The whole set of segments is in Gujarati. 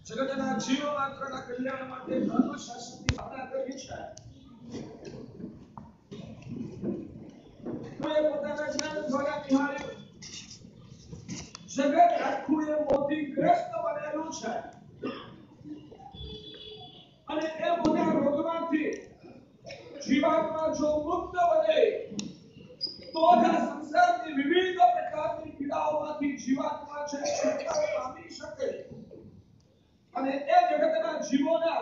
જગતના જીવ માત્રના કલ્યાણ માટે ધર્મશાસ્ત્રની ભાવના કરી છે. કોઈ પોતાના જ્ઞાન દ્વારા નિહાળ્યું જગત આખું એ મોતીગ્રસ્ત બનેલું છે અને એ બધા રોગમાંથી જીવાત્મા જો મુક્ત બને તો જ આ સંસારની વિવિધ પ્રકારની પીડાઓમાંથી જીવાત્મા છે છુટકારો પામી શકે અને એ જગતના જીવોના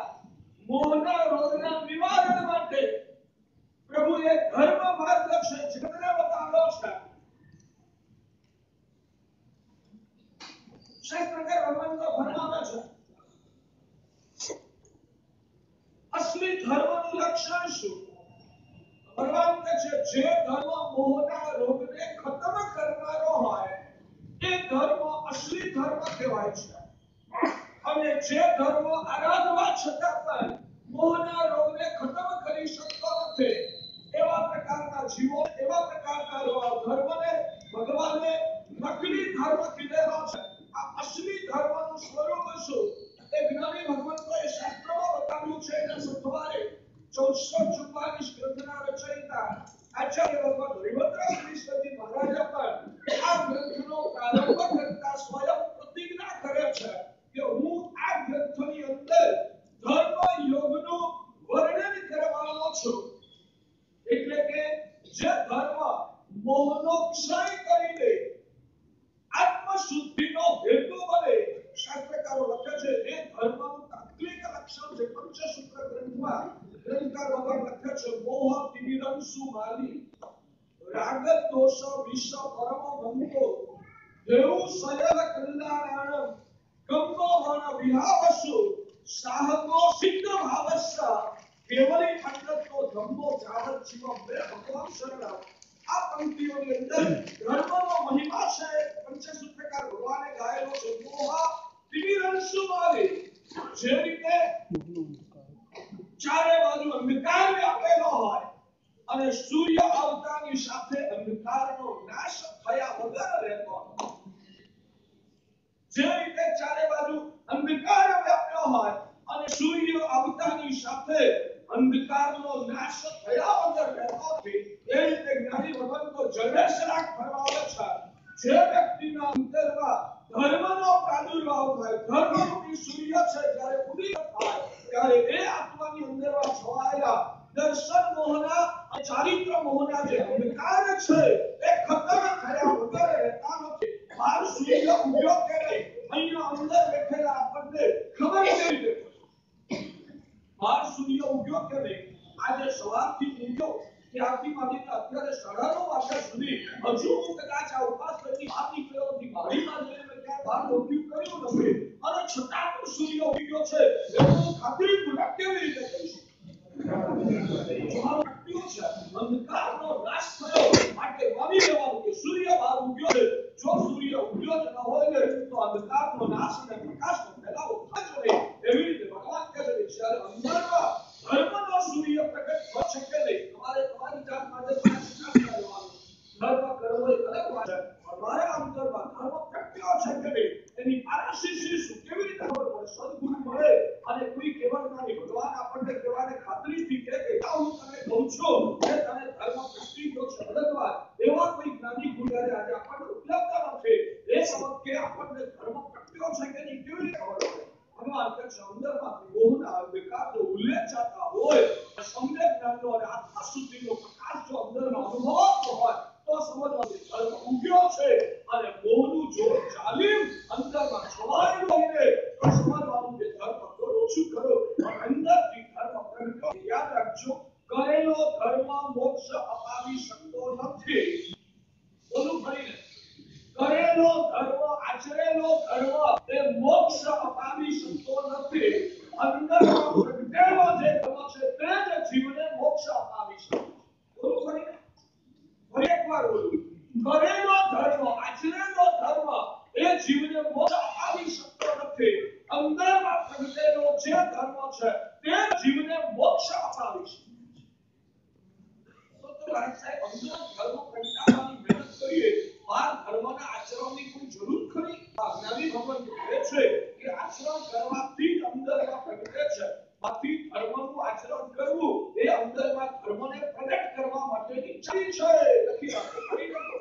મોહના રોગના નિવારણ માટે પ્રભુએ ધર્મ માર્ગ છે જગતને બતાવ્યો છે. શાસ્ત્રકાર ભગવાન તો ફરમાવે છે અસલી ધર્મનું લક્ષણ શું? ભગવાન કહે છે જે ધર્મ મોહના રોગને ખતમ કરનારો હોય એ ધર્મ અસલી ધર્મ કહેવાય છે અને જે ધર્મ આરાધવા છતાં પણ મોહના રોગને ખતમ કરી શકતો નથી એવા પ્રકારના જીવો એવા પ્રકારના ધર્મને ભગવાને નકલી ધર્મ કીધેલો છે. આ અસલી ધર્મનું સ્વરૂપ શું એ જ્ઞાની ભગવંતોએ શાસ્ત્રોમાં બતાવ્યું છે. એના સત્વારે 1444 ગ્રંથના રચયિતા આચાર્ય ભગવાન હરિભદ્ર શ્રીજી મહારાજ પણ આ ગ્રંથનો પ્રારંભ કરતા સ્વયં પ્રતિજ્ઞા કરે છે કે હું આ ગ્રંથની અંદર ધર્મ યોગનું વર્ણન કરવાનો છું. એટલે કે જે ધર્મ મોહનો ક્ષય કરી દે આત્મ શુદ્ધિનો હેતુ બને શાસ્ત્રકારો લખે છે એ ધર્મનું તાત્વિક લક્ષણ છે. પંચસૂત્ર ગ્રંથમાં ગ્રંથકાર ભગવાન લખે છે મોહ તિમિરંસુ માલી રાગ દોષ વિષ પરમ બંધો દેવ સયલ કલ્યાણમ કંબો વન વિહાવસુ સાહકો સિદ્ધ ભાવસ્સ કેવલી અન્નતો ધમ્મો જાવત જીવમ મે ભગવાન શરણમ. આ પંક્તિઓની અંદર ધર્મનો મહિમા છે. પંચસૂત્રકાર ભગવાને ગાયેલો છે મોહ તિમિરંસુ માલી. જે રીતે ચારે બાજુ અંધકાર વ્યાપેલો હોય અને સૂર્ય આવતાની સાથે અંધકારનો નાશ થયા વગર રહેતો હોય. જે રીતે ચારે બાજુ અંધકાર વ્યાપ્યો હોય અને સૂર્ય આવતાની સાથે અંધકારનો નાશ થયા વગર રહેતો નથી એ રીતે જ્ઞાની ભગવંતો જળેશરાગ ફરમાવે છે જે વ્યક્તિના અંતરમાં ધર્મનો પ્રાદુર્ભાવ થાય ધર્મરૂપી સૂર્ય છે જ્યારે ઉદય થાય ત્યારે એ આત્માની અંદરમાં છવાયેલા દર્શન મોહના અને ચારિત્ર મોહના જે અંધકાર છે એ ખતમ થયા વગર રહેતા નથી. બહાર સૂર્ય ઉગ્યો કે નહીં અહીંયા અંદર બેઠેલા આપણને ખબર કેવી રીતે બહાર સૂર્ય ઉગ્યો કે નહીં? આજે સવારથી ઉગ્યો ત્યારથી માંડીને અત્યારે 9:30 વાગ્યા સુધી હજુ હું કદાચ આ ઉપાસની બહાર નીકળ્યો નથી બારીમાં જઈને ક્યાંય બહાર ઉગ્યું કર્યું નથી અને છતાં પણ સૂર્ય ઉગ્યો છે એવું હું ખાતરીપૂર્વક કેવી રીતે કહી શકું? અંધકારનો નાશ થયો માટે માની લેવાનું કે સૂર્ય બહાર ઉગ્યો છે. જો સૂર્ય ઉગ્યો જ ન હોય ને તો અંધકારનો નાશ અને પ્રકાશનો ફેલાવો થાય જ નહીં. એવી રીતે ભગવાન કહે છે જ્યારે અંદરમાં ધર્મનો સૂર્ય પ્રગટ થઈ શકે નહીં તમારે તમારી જાત માટે પ્રયાસ કરવાનો. ધર્મ કરવો એ અલગ વાત છે પણ મારા અંતરમાં ધર્મ પ્રગટ્યો છે કે નહીં એની પારસીસી શું કેવી રીતે ખબર પડે? સદગુરુ મળે અને કોઈ કહેવાના નહીં ભગવાન આપણને કહેવાને ખાતરીથી કહે કે હું તને કહું છું કે તને ધર્મ પ્રગટી ગયો છે અલગ વાત. એવા કોઈ જ્ઞાની ગુરુએ આજે આપણને ઉપલબ્ધ નથી એ વખતે આપણને ધર્મ પ્રગટ્યો છે કે નહીં કેવી રીતે ખબર પડે? ભગવાન કહે છે અંદરમાંથી મોહના અંધકારનો ઉલ્લેખ જાતા હોય સમ્યક જ્ઞાનનો અને આત્મશુદ્ધિનો પ્રકાશ જો અંદરમાં અનુભવાતો હોય તો સમજવાનું ધર્મ ઉગ્યો છે અને મોહનું જોર ચાલીમ અંદરમાં છવાયેલું હોય તો સમજવાનું કે ધર્મ થોડું ઓછું કરો પણ અંદરથી ધર્મ પ્રગટ્યો. યાદ રાખજો કરેલો ધર્મ મોક્ષ અપાવી શકતો નથી. બોલું ફરીને કરેલો ધર્મ આચરેલો ધર્મ એ મોક્ષ અપાવી શકતો નથી. અંદરમાં પ્રગટેલો જે ધર્મ છે તે જ જીવને મોક્ષ અપાવી શકે. બોલું ફરીને ફરી એકવાર બોલું કરેલો ધર્મ આચરેલો ધર્મ એ જીવને મોક્ષ અપાવી શકતો નથી. અંદરમાં પ્રગટેલો જે ધર્મ છે તે જીવને મોક્ષ અપાવી શકે. તો સાહેબ અંદર ધર્મ પ્રગટાવવાની મહેનત કરીએ બહાર ધર્મના આચરણની કોઈ જરૂર ખરી? જ્ઞાની ભગવાન છે કે આચરણ કરવાથી જ અંદરમાં પ્રગટે છે. બાકી ધર્મનું આચરણ કરવું એ અંદરમાં ધર્મને પ્રગટ કરવા માટેની ચાવી છે. લખી રાખો, કરી રાખો.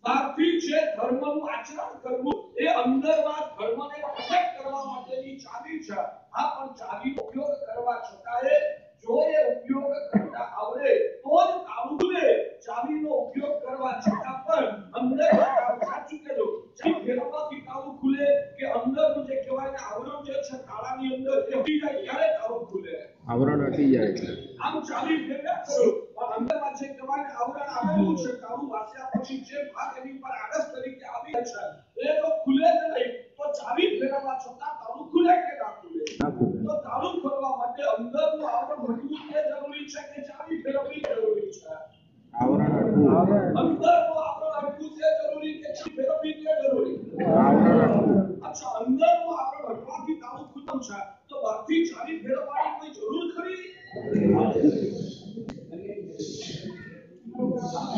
બહારથી જે ધર્મનું આચરણ કરવું એ અંદરમાં ધર્મને પ્રગટ કરવા માટેની ચાવી છે. આ પણ ચાવીનો ઉપયોગ કરવા છતાંય જો એ ઉપયોગ કરતા આવડે તો જ તાળું ખુલે. ચાવીનો ઉપયોગ કરવા છતાં પણ અંદર સાચું કહેજો, ચાવી ફેરવવાથી તાળું ખુલે કે અંદરનું જે કહેવાય ને આવરણ જે છે તાળાની અંદર એ હટી જાય ત્યારે તાળું ખુલે. આવરણ હટી જાય છે. આમ ચાવી ફેરવ્યા કરો પણ અંદરમાં જે કહેવાય ને આવરણ આવેલું છે, તાળું વાસ્યા પછી જે ભાગ એની પર આડસ તરીકે આવી છે એ તો ખુલે જ નહીં. તો ચાવી ફેરવવા છતાં તાળું ખુલે કે ના ખુલે? તો તાળું ખોલવા માટે અંદરનું આવરણ હટવું એ જરૂરી છે કે ચાવી ફેરવવી જરૂરી છે? આવરણ હટવું. અંદરનું આવરણ હટવું એ જરૂરી કે ચાવી ફેરવવી એ જરૂરી? આવરણ હટવું. અચ્છા, અંદરનું આવરણ હટવાથી તાળું ખુલતું છે તો બહારથી ચાવી ફેરવવાની કોઈ જરૂર ખરી?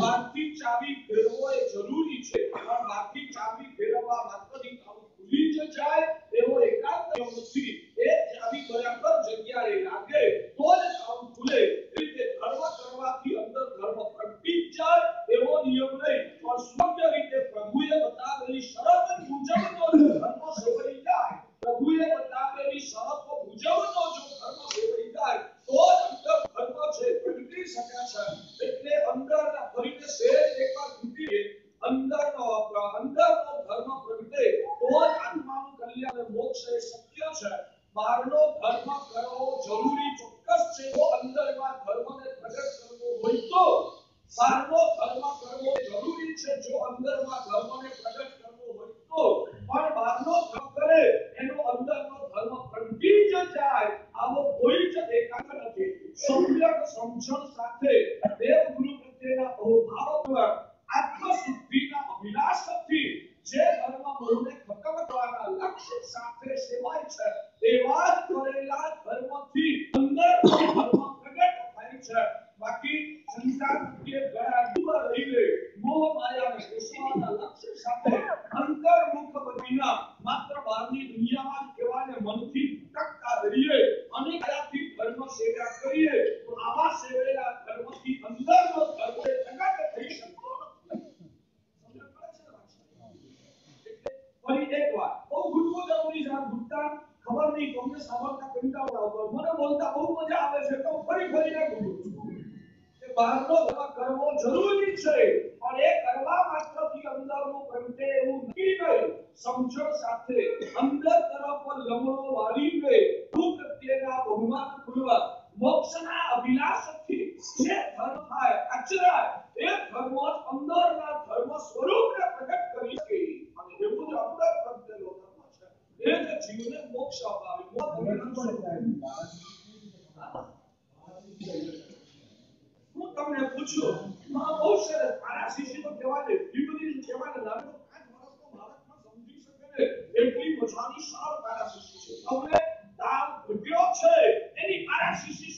બહારથી ચાવી ફેરવવો એ જરૂરી છે પણ બહારથી ચાવી ફેરવવા માત્રથી તાળું ખુલી જ જાય એવો એકાંત નથી. એ ચાવી બરાબર જગ્યાએ લાગે તો જ તાળું ખુલે. રીતે ધર્મ કરવાથી અંદર ધર્મ પ્રગટી જાય એવો નિયમ નહીં, પણ સ્વચ્છ રીતે પ્રભુએ બતાવેલી શરત મુજબનો ધર્મ સેવાઈ જાય. પ્રભુએ બતાવેલી શરતો મુજબનો જો ધર્મ સેવાઈ જાય તો જ અંદર ધર્મ છે પ્રગટી શકે છે. એટલે અંદરના ફરીને શેર એકવાર કીધી અંદરનો ધર્મ પ્રગટે તો જ આત્માનું કલ્યાણ અને મોક્ષ એ શક્ય છે. બહારનો ધર્મ કરવો જરૂરી ચોક્કસ છે. જો અંદરમાં ધર્મને પ્રગટ કરવો હોય તો બહારનો ધર્મ કરવો જરૂરી છે. જો અંદરમાં ધર્મને પ્રગટ કરવો હોય તો પણ બહારનો ધર્મ કરે એનો અંદરનો ધર્મ પ્રગટી જ જાય આવો કોઈ જ દેખાતો નથી. સમ્યક સમજણ સાથે દેવગુરુ પ્રત્યેના અહોભાવ આત્મશુદ્ધિના અભિલાષથી જે ધર્મ મોહને ખતમ કરવાના લક્ષ્ય સાથે સેવાય છે એવા જ કરેલા ધર્મથી અંદરનો ધર્મ પ્રગટ થાય છે. બાકી સંસાર પ્રત્યે ઘણા દૂર રહીને મોહ માયાને પોષવાના લક્ષ્ય સાથે અંતર્મુખ બનીના માત્ર બહારની દુનિયામાં જ કહેવાને મનથી ભટકતા રહીએ અને કયાથી ધર્મ સેવા કરીએ તો આવા સેવેલા ધર્મથી અંદરનો ધર્મ પ્રગટ થઈ શકતો નથી. ફરી એકવાર બહુ ઘૂંટવું જરૂરી છે. ઘૂંટતા ખબર નહીં તમને સાંભળતા કંટાળો આવતો મને બોલતા બહુ મજા આવે છે તો ફરી ફરીને ઘૂંટું છું કે બહારનો ધર્મ કરવો જરૂરી છે પણ એ કરવા માત્રથી અંદરનું પ્રગટે એવું નથી નહીં. સમજણ સાથે અંદર તરફ લમણો વાળીને ભૂ પ્રત્યેના બહુમાન પૂર્વક મોક્ષના અભિલાષથી જે ધર્મ થાય આચરાય એ ધર્મ અંદરના ધર્મ સ્વરૂપને પ્રગટ કરી શકે અને એવું જ અંદર પ્રગટેલો ધર્મ છે એ જ જીવને મોક્ષ અપાવે. હું તમને પૂછું બહુ સરસ મારા શિષ્ય તો કહેવાય એટલી બધી કહેવાય લાગે 5 વર્ષનો ભારતમાં સમજી શકે ને એટલી મજાની સાર મારા શિષ્ય છે. હવે દામ ઘટ્યો છે એની મારા શિષ્ય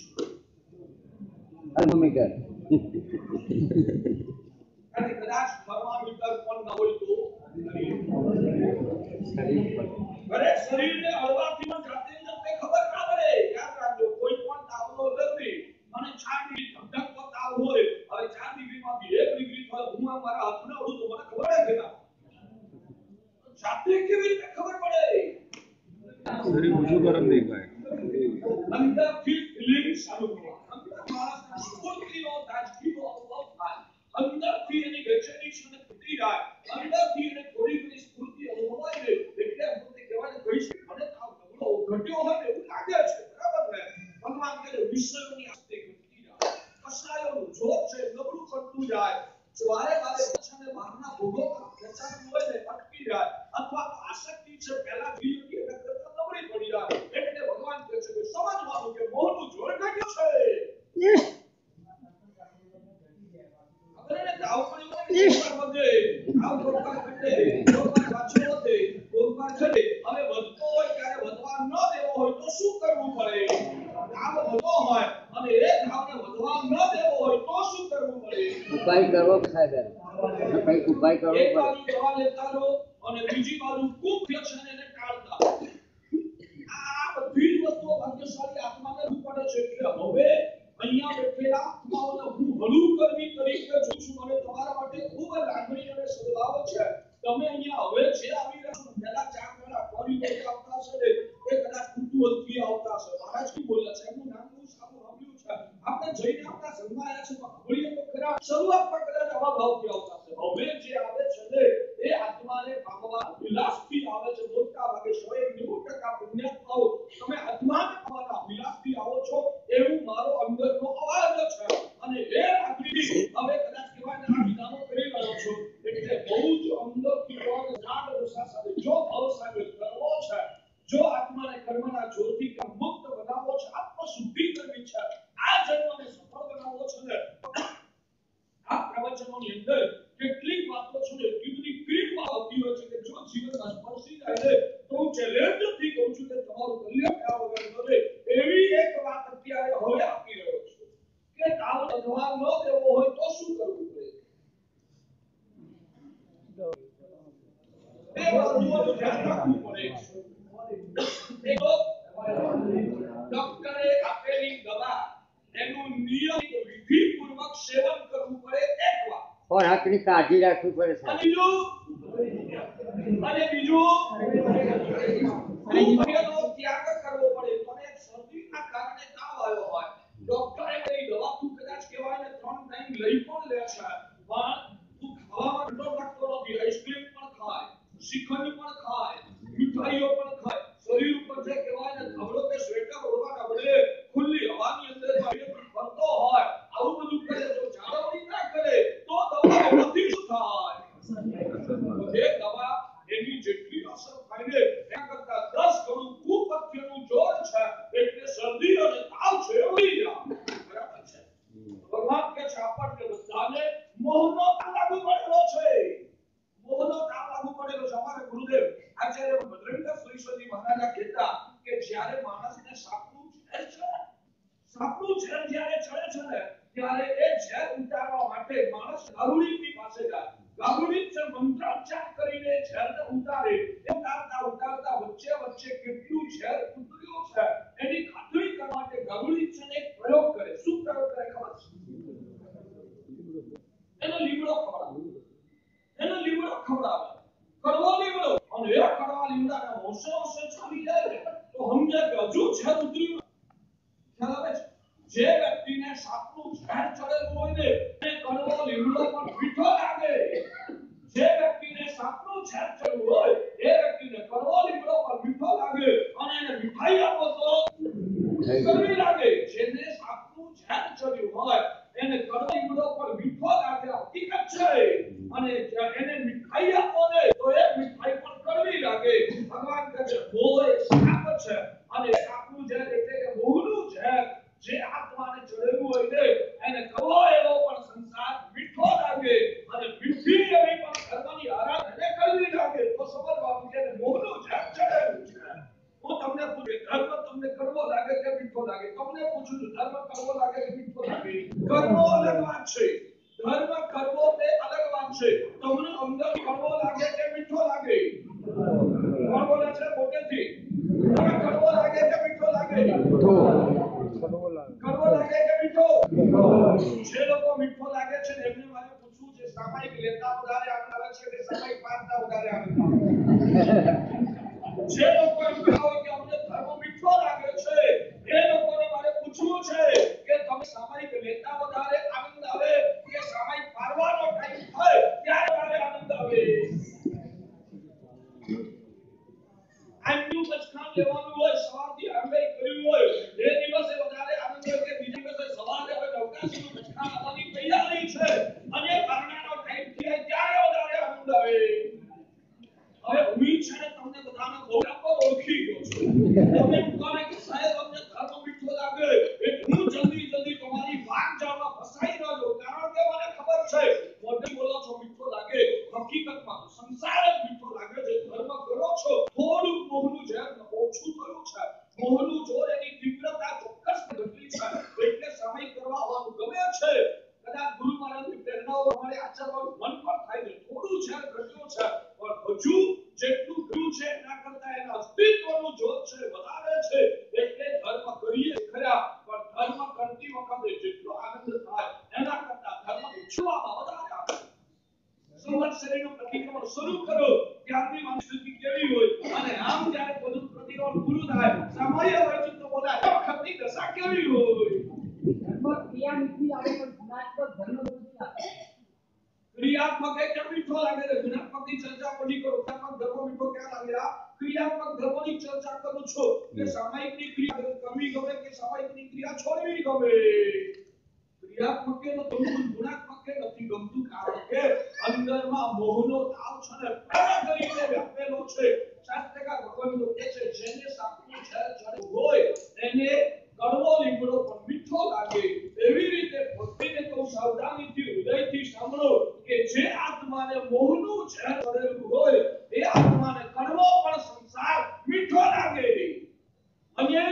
થર્મોમીટર અને કદાચ થર્મોમીટર પણ ન હોય તો શરીરને હળવાથી પણ જાતે જ ખબર ના પડે. યાદ રાખજો કોઈ પણ તાવનો દર્દી મને 4 ડિગ્રી ધબધકતો તાવ હોય હવે 4 ડિગ્રીમાંથી 1 ડિગ્રી થાય હું મારા હાથને અડું તો મને ખબર જ ના જાતે કેવી રીતે ખબર પડે? શરીર ઓછું ગરમ દેખાય અંદરથી ફિલિંગ ચાલુ થાય. અંદર માણસના સ્ફૂર્તિનો તાજગીનો અનુભવ થાય. અંદરથી એની બેચેની છે તૂટી જાય. અંદરથી એને થોડી ઘણી સ્ફૂર્તિ અનુભવાય ને એટલે પોતે કહેવાય કહી છે મને તાવ નબળો ઘટ્યો હોય ને એવું લાગે છે. બરાબર ને? ભગવાન કહે વિષયોની આસ્તે ઘટી જાય. કસાયોનું જોર છે નબળું પડતું જાય. વારે વારે પછાને બહારના ભોગો ખેંચાતું હોય ને અટકી જાય અથવા આસક્તિ છે પહેલા જીવની એને કરતા નબળી પડી જાય. એટલે ભગવાન કહે છે કે સમજવાનું કે મોહનું જોર ઘટ્યું છે. આપણે દાવ પડી વધે આવ થોડું ઘટે થોડું પાછો વધે થોડું ઘટે. હવે વધતો હોય ત્યારે વધવા ન દેવો હોય તો શું કરવું પડે? દાવ વધતો હોય અને એ દાવને વધવા ન દેવો હોય તો શું કરવું પડે? ઉપાય કરવો સાહેબ. ઉપાય કરવો એક બાજુ દવા લેતા રહો અને બીજી બાજુ ખૂબ વ્યસન એને ટાળતા. પર કદાચ આવા ભાવથી આવતા છે. હવે જે આવે છે ને એ આત્માને પામવા વિલાસથી આવે છે. મોટા ભાગે 100-90% પુણ્યાત્માઓ તમે આત્માને પામવાના વિલાસથી આવો છો એવું મારો અંદરનો અવાજ છે. અને એ લાગણી હવે કદાચ કહેવાય ને આ વિધાનો કરી રહ્યો છો એટલે બહુ જ અંદરથી જાગ રસા સાથે જો ભાવસાગર કરવો છે, જો આત્માને કર્મના જોરથી મુક્ત બનાવવો છે, આત્મ શુદ્ધિ કરવી છે, આ જન્મને સફળ બનાવવો છે ને આ પ્રવચનોની અંદર કેટલીક વાતો છે એટલી બધી ક્રિયા આવતી હોય છે કે જો જીવનમાં સ્પર્શી જાય ને તો હું ચેલેન્જથી કહું છું કે તમારું કલ્યાણ થયા વગર કરે એવી એક વાત અત્યારે હવે આપી રહ્યો છું કે કાલ અધવાર ન દેવો હોય તો શું કરવું પડે. બે વસ્તુઓનું ધ્યાન રાખવું પડે. એક ડોક્ટરે આપેલી દવા એનું નિયમિત વિધિપૂર્વક સેવન કરવું પડે એક વાર. ખોરાકની કાળજી રાખવી પડે છે. અને બીજું ત્યાગ કરવો પડે. તને શરદીના કારણે તાવ આવ્યો હોય ડોક્ટરે કઈ દવા તું કદાચ કહેવાય ને 3 ટાઈમ લઈ પણ લે છે પણ તું ખાવામાં કંટ્રોલ રાખતો નથી. આઈસ્ક્રીમ પણ ખાય, શ્રીખંડ પણ ખાય, મીઠાઈઓ પણ ખાય, શરીર ઉપર જે કહેવાય ને ધબડો કે સ્વેટર ઓઢવાના બદલે ખુલ્લી હવાની અંદર ફરતો હોય આવું બધું કરે તો જાળવણી ના કરે તો દવા એનાથી શું થાય? એ દવા એની જેટલી અસર થાય ને એના કરતા 10 ગણું કુપથ્યનું જોર છે એટલે શરદી અને તાવ છે ઉડી જાય. બરાબર છે. ભગવાન કે છે આપણને બધાને મોહનો તાવ લાગુ પડેલો છે. મોહનો તાવ લાગુ પડેલો છે. અમારા ગુરુદેવ આચાર્ય ભદ્રંગ સુરીશ્વરજી મહારાજા કહેતા કે જ્યારે માણસને સાપનું ઝેર છે, સાપનું ઝેર જ્યારે ચડે છે ને ત્યારે એ ઝેર ઉતારવા માટે માણસ ગારુડીની પાસે જાય. ગારુડી છે મંત્રોચ્ચાર કરીને ઝેરને ઉતારે. ઉતારતા વચ્ચે કેટલું ઝેર ઉતર્યું છે એની ખાતરી કરવા માટે ગારુડી છે એક પ્રયોગ કરે. શું પ્રયોગ કરે ખબર છે? એનો લીમડો ખવડાવે. કડવો લીમડો. અને એ કડવા લીમડાના હોશે ચાલી જાય તો સમજે કે હજુ ઝેર ઉતર્યું. ખ્યાલ આવે છે? જે વ્યક્તિને સાપનું ઝેર ચડેલું હોય ને એ કડવો લીમડો પણ મીઠો લાગે. જે વ્યક્તિને સાપનું ઝેર ચડ્યું હોય એ વ્યક્તિને કડવો લીમડો પણ મીઠો લાગે અને એને મીઠાઈ આપો તો કડવી લાગે. જેને સાપનું ઝેર ચડ્યું હોય એને કડવો લીમડો પણ મીઠો લાગે. હકીકત છે. અને એને મીઠાઈ આપો ને તો એ મીઠાઈ પણ કડવી લાગે. ભગવાન કહે છે મોહ એ સાપ છે અને સાપનું ઝેર એટલે કે મોહનું ઝેર જે આત્માને ચડેલું હોય ને એને કડવો એવો પણ સંસાર મીઠો લાગે અને મીઠી એવી પણ ધર્મની આરાધના કડવી લાગે. તો સમજવાનું કે મોહનું ઝેર ચડેલું છે. હું તમને પૂછું ધર્મ તમને કડવો લાગે કે મીઠો લાગે? તમને પૂછું છું ધર્મ કડવો લાગે કે મીઠો લાગે? કરવો અલગ વાત છે. ધર્મ કરવો તે અલગ વાત છે. તમને અંદર કડવો લાગે કે મીઠો લાગે? કોણ બોલે છે મોટેથી? તમને કડવો લાગે કે મીઠો લાગે? કડવો લાગે કે મીઠો? જે લોકો મીઠો લાગે છે એમને મારે પૂછવું છે સામાયિક લેતા વધારે આનંદ આવે છે કે સામાયિક પાડતા વધારે આનંદ આવે છે? જે લોકો એમ કહે કે અમને ધર્મ મીઠો લાગે છે એ લોકોને મારે પૂછવું છે કે તમે સામાયિક લેતા વધારે આનંદ આવે કે સામાયિક પાડવાનો ટાઈમ થાય ત્યારે વધારે આનંદ આવે? આજનું બચકાન લેવાનું હોય સવારથી આંબે કર્યું હોય એ દિવસે વધારે આનંદ હોય કે બીજા દિવસે સવારે હવે અવકાશનું બચકાન આવવાની તૈયારી છે અને મરણાનો ટાઈમ થાય ત્યારે વધારે આનંદ આવે? હવે ઉમ્મીદ છે ને તમને બધાને બહુ ઓળખી ગયો છો. તમે કોને કે સાહેબ અમને ધર્મ મીઠો લાગે એટલે હું જલ્દી તમારી વાત જાણવા ફસાઈ ન જાઉં કારણ કે મને ખબર છે મોટી બોલો છો મીઠો લાગે હકીકતમાં સંસાર જ મીઠો લાગે છે. ધર્મ કરો છો થોડું મોહનું ઝેર ઓછું થયું છે. મોહનું જોર એની તીવ્રતા ચોક્કસ ઘટી છે એટલે સમય કરવા આવવાનું ગમે છે. કદાચ ગુરુ મહારાજની પ્રેરણાઓ અમારે આચરવાનું મન પણ થાય છે. થોડું ઝેર ઘટ્યું છે પણ હજુ જેટલું ઘટ્યું છે એના કરતા એના અસ્તિત્વનું જોર છે વધારે છે એટલે ધર્મ કરીએ ખરા પણ ધર્મ કરતી વખતે જેટલો આનંદ થાય એના કરતા ધર્મ ઉછળવામાં વધારે આવે. સંવત્સરીનું પ્રતિક્રમણ શરૂ કરો ત્યારની માનસિક કેવી હોય અને આમ જ્યારે બધું પ્રતિક્રમણ પૂરું થાય સમય વચન તો બોલાય વખતની દશા કેવી હોય? ધર્મ ક્રિયા નીતિ આવે પણ ગુણાત્મક ધર્મ નથી. મીઠો લાગે છે. ગુણાત્મકની ચર્ચા કોની કરો? ગુણાત્મક ધર્મ મીઠો ક્યાં લાગે? આ ક્રિયાત્મક ધર્મની ચર્ચા કરું છું કે સામાયિકની ક્રિયા કરવી ગમે કે સામાયિકની ક્રિયા છોડવી ગમે. ક્રિયાત્મક કે ગુણાત્મક કે નથી ગમતું, કારણ કે અંદરમાં મોહનો તાવ છે ને પેદા કરીને વ્યાપેલો છે. શાસ્ત્રકાર ભગવાન કહે છે જેને સાપનું ઝેર ચડ્યું હોય એને કડવો લીમડો પણ મીઠો લાગે. એવી રીતે ભક્તિને તો સાવધાનીથી હૃદયથી સાંભળો કે જે આત્માને મોહનું ઝેર ચડેલું હોય એ આત્માને કડવો પણ સંસાર મીઠો લાગે. અને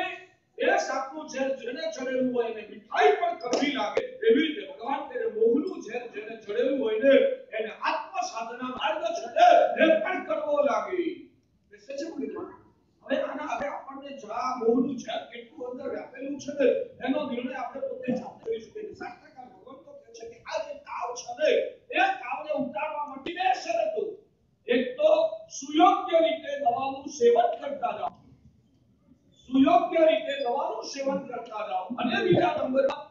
એ સાપનું ઝેર જેને ચડેલું હોય એને મીઠાઈ પણ કડવી લાગે. એવી રીતે ભગવાન કહે મોહનું ઝેર જેને ચડેલું હોય ને એને આત્મ સાધના માર્ગ છે એ પણ કડવો લાગે. હવે આના હવે આપણને જા મોહનું ઝેર કેટલું અંદર વ્યાપેલું છે ને એનો નિર્ણય આપણે પોતે જાતે કરી શકીએ. શાસ્ત્રકાર ભગવાન તો કહે છે કે આ જે તાવ છે ને એ તાવને ઉતારવા માટે બે શરતો. એક તો સુયોગ્ય રીતે દવાનું સેવન કરતા જાઓ. સુયોગ્ય રીતે દવાનું સેવન કરતા જાઓ. અને બીજા નંબરમાં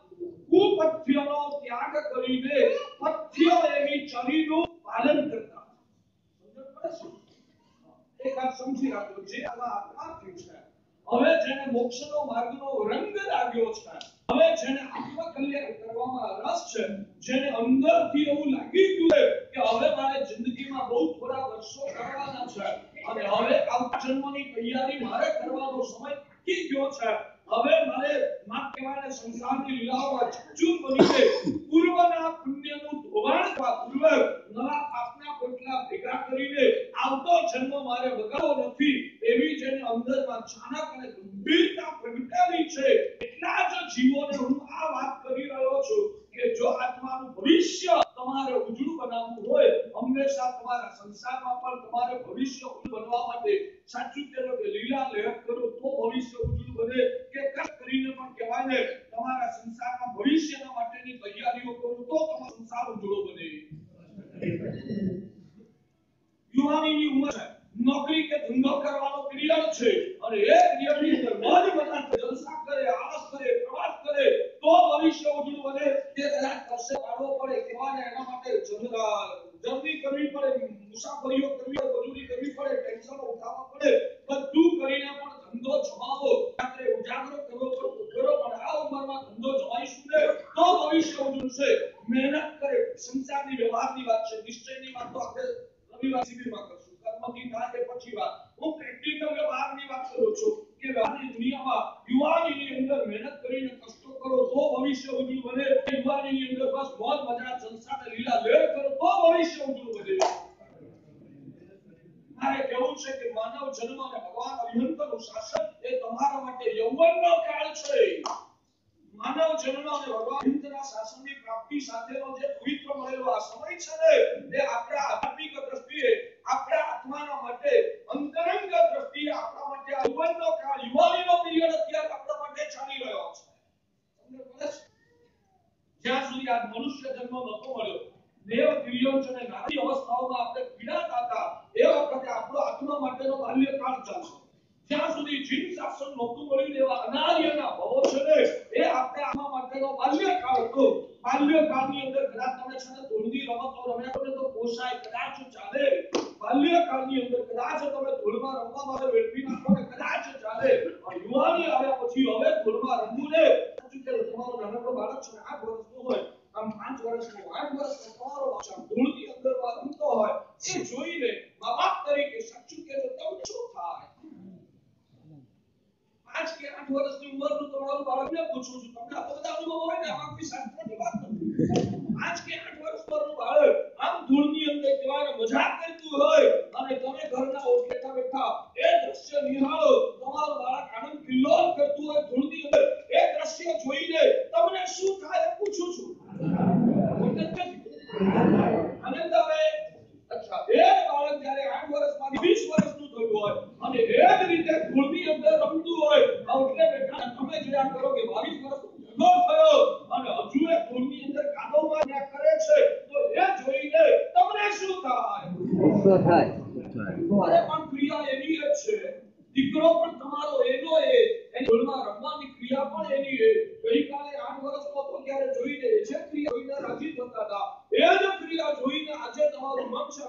કુપથ્યનો ત્યાગ કરીને પથ્ય એવી ચરીનું પાલન કરતા. એક વાત સમજી રાખજો, જે આમાં આત્માર્થી છે, હવે જેને મોક્ષનો માર્ગનો રંગ લાગ્યો છે, હવે જેને આત્મકલ્યાણ કરવામાં રસ છે, જેને અંદરથી એવું લાગી ગયું છે કે હવે મારે જિંદગીમાં બહુ થોડા વર્ષો કરવાના છે અને હવે આવતા જન્મની તૈયારી મારે કરવાનો સમય થઈ ગયો છે. હવે મારે કહેવાય સંસારની લીલાઓમાં ચૂર બનીને પૂર્વના પુણ્યનું ધોવાણ કરવા પૂર્વક નવા પાપના પોટલા ભેગા કરીને આવતો જન્મ મારે બગાડવો નથી. એવી જેને અંદરમાં ચાણક અને ગંભીરતા પ્રગટેલી છે એટલા જ જીવોને હું આ વાત કરી રહ્યો છું કે જો આત્માનું ભવિષ્ય તમારે ઉજળું બનાવવું હોય, હંમેશા તમારા સંસારમાં પણ તમારે ભવિષ્ય ઉજળું બનવા માટે સાચું કહેલો કે લીલા લેહક કરો તો ભવિષ્ય ઉજળું બને, કે કષ્ટ કરીને પણ કહેવાય ને તમારા સંસારમાં ભવિષ્યના માટેની તૈયારીઓ કરો તો તમારો સંસાર ઉજળો બને. યુવાનીની ઉંમર છે, નોકરી કે ધંધો કરવાનો પિરિયડ છે અને એ પિરિયડની અંદર મોજ મજા જલસા કરે, આળસ કરે, પ્રવાસ કરે તો ભવિષ્ય ઉજળું બને. તે કદાચ કશે પાડવો પડે કહેવાય એના માટે જર્ની કરવી પડે, મુસાફરીઓ કરવી પડે, મજૂરી કરવી પડે, ટેન્શન ઉઠાવવા પડે, બધું કરીને પણ ધંધો જમાવો, રાત્રે ઉજાગરો કરવો પડતો કરો, પણ આ ઉંમરમાં ધંધો જમાઈશું ને તો ભવિષ્ય ઉજળું છે. મહેનત કરે, સંસારની વ્યવહારની વાત છે, નિશ્ચયની વાત તો આપણે રવિવાર શિબિરમાં કરશું, કર્મથી થાય કે પછી વાત. હું પ્રેક્ટિકલ વ્યવહારની વાત કરું છું કે વ્યવહારની દુનિયામાં યુવાનીની અંદર મહેનત કરીને કષ્ટો કરો તો ભવિષ્ય ઉજળું બને. યુવાનીની અંદર બસ મોજ મજા જલસા ને લીલા લેર કરો તો ભવિષ્ય ઉજળું બને. મારે કહેવું છે કે માનવ જન્મ અને ભગવાન અરિહંતનું શાસન એ તમારા માટે યૌવનનો કાળ છે. માનવ જન્મ અને ભગવાન અરિહંતના શાસનની પ્રાપ્તિ સાથેનો જે પવિત્ર મળેલો આ સમય છે ને એ આપણા આત્મિક દ્રષ્ટિએ, આપણા આત્માના માટે, અંતરંગ દ્રષ્ટિએ આપણા માટે યૌવનનો કાળ, યુવાનીનો પિરિયડ અત્યારે આપણા માટે ચાલી રહ્યો છે. તમને ખબર છે જ્યાં સુધી આ મનુષ્ય જન્મ નતો મળ્યો, દેવ દિવ્યોચ અને નારી અવસ્થાઓમાં આપણે પીડાતા હતા, એ વખતે આપણો આત્મા માટેનો બાલ્યકાળ ચાલશે. જ્યાં સુધી જીન શાસન નહોતું મળ્યું એવા અનાર્યના ભવો છે ને એ આપણે આત્મા માટેનો બાલ્યકાળ હતો. બાલ્યકાળની અંદર કદાચ તમે છે ને ધૂળની રમતો રમ્યા કરો તો પોસાય, કદાચ ચાલે. બાલ્યકાળની અંદર કદાચ તમે ધૂળમાં રમવા માટે વેડફી નાખો ને કદાચ ચાલે. યુવાની આવ્યા પછી હવે ધૂળમાં રમવું ને સાચું કે તમારો નાનકડો બાળક છે 8 વર્ષનો હોય, આમ 5 વર્ષનો 8 વર્ષનો તમારો બાળક ધૂળની અંદર રમતો હોય એ જોઈને મા-બાપ તરીકે સાચું કે તમને શું થાય? 5 કે 8 વર્ષની ઉંમરનું તમારું બાળકને પૂછું છું, તમને આ બધા અનુભવ હોય ને આમાં કોઈ શાસ્ત્રની વાત નથી. 5 કે 8 વર્ષ પરનું બાળક આમ ધૂળની અંદર કહેવાય મજાક કરતું હોય અને તમે ઘરના ઓટલે બેઠા એ દ્રશ્ય નિહાળો, તમારું બાળક આનંદ કિલ્લોલ કરતું હોય ધૂળની અંદર, એ દ્રશ્ય જોઈને તમને શું થાય પૂછું છું? આનંદ આવે? અચ્છા, એ બાળક જ્યારે 8 વર્ષમાંથી 20 વર્ષનું થયું હોય અને એ જ રીતે ધૂળની અંદર રમતું હોય, ઓટલે બેઠા તમે જોયા કરો કે 22 વર્ષનો થયો અને હજુ એ ધૂળની અંદર કાદવમાં ક્યાં કરે છે તો એ જોઈને તમને શું થાય? શું થાય? અરે પણ ક્રિયા એની જ છે. દીકરો પણ તમારો એનો એની ધૂળમાં રમવાની ક્રિયા પણ એની ગઈકાલે 8 વર્ષનો હતો ત્યારે જોઈને જે ક્રિયા જોઈને રાજી થતા હતા એ જ ક્રિયા જોઈને આજે તમારું મન છે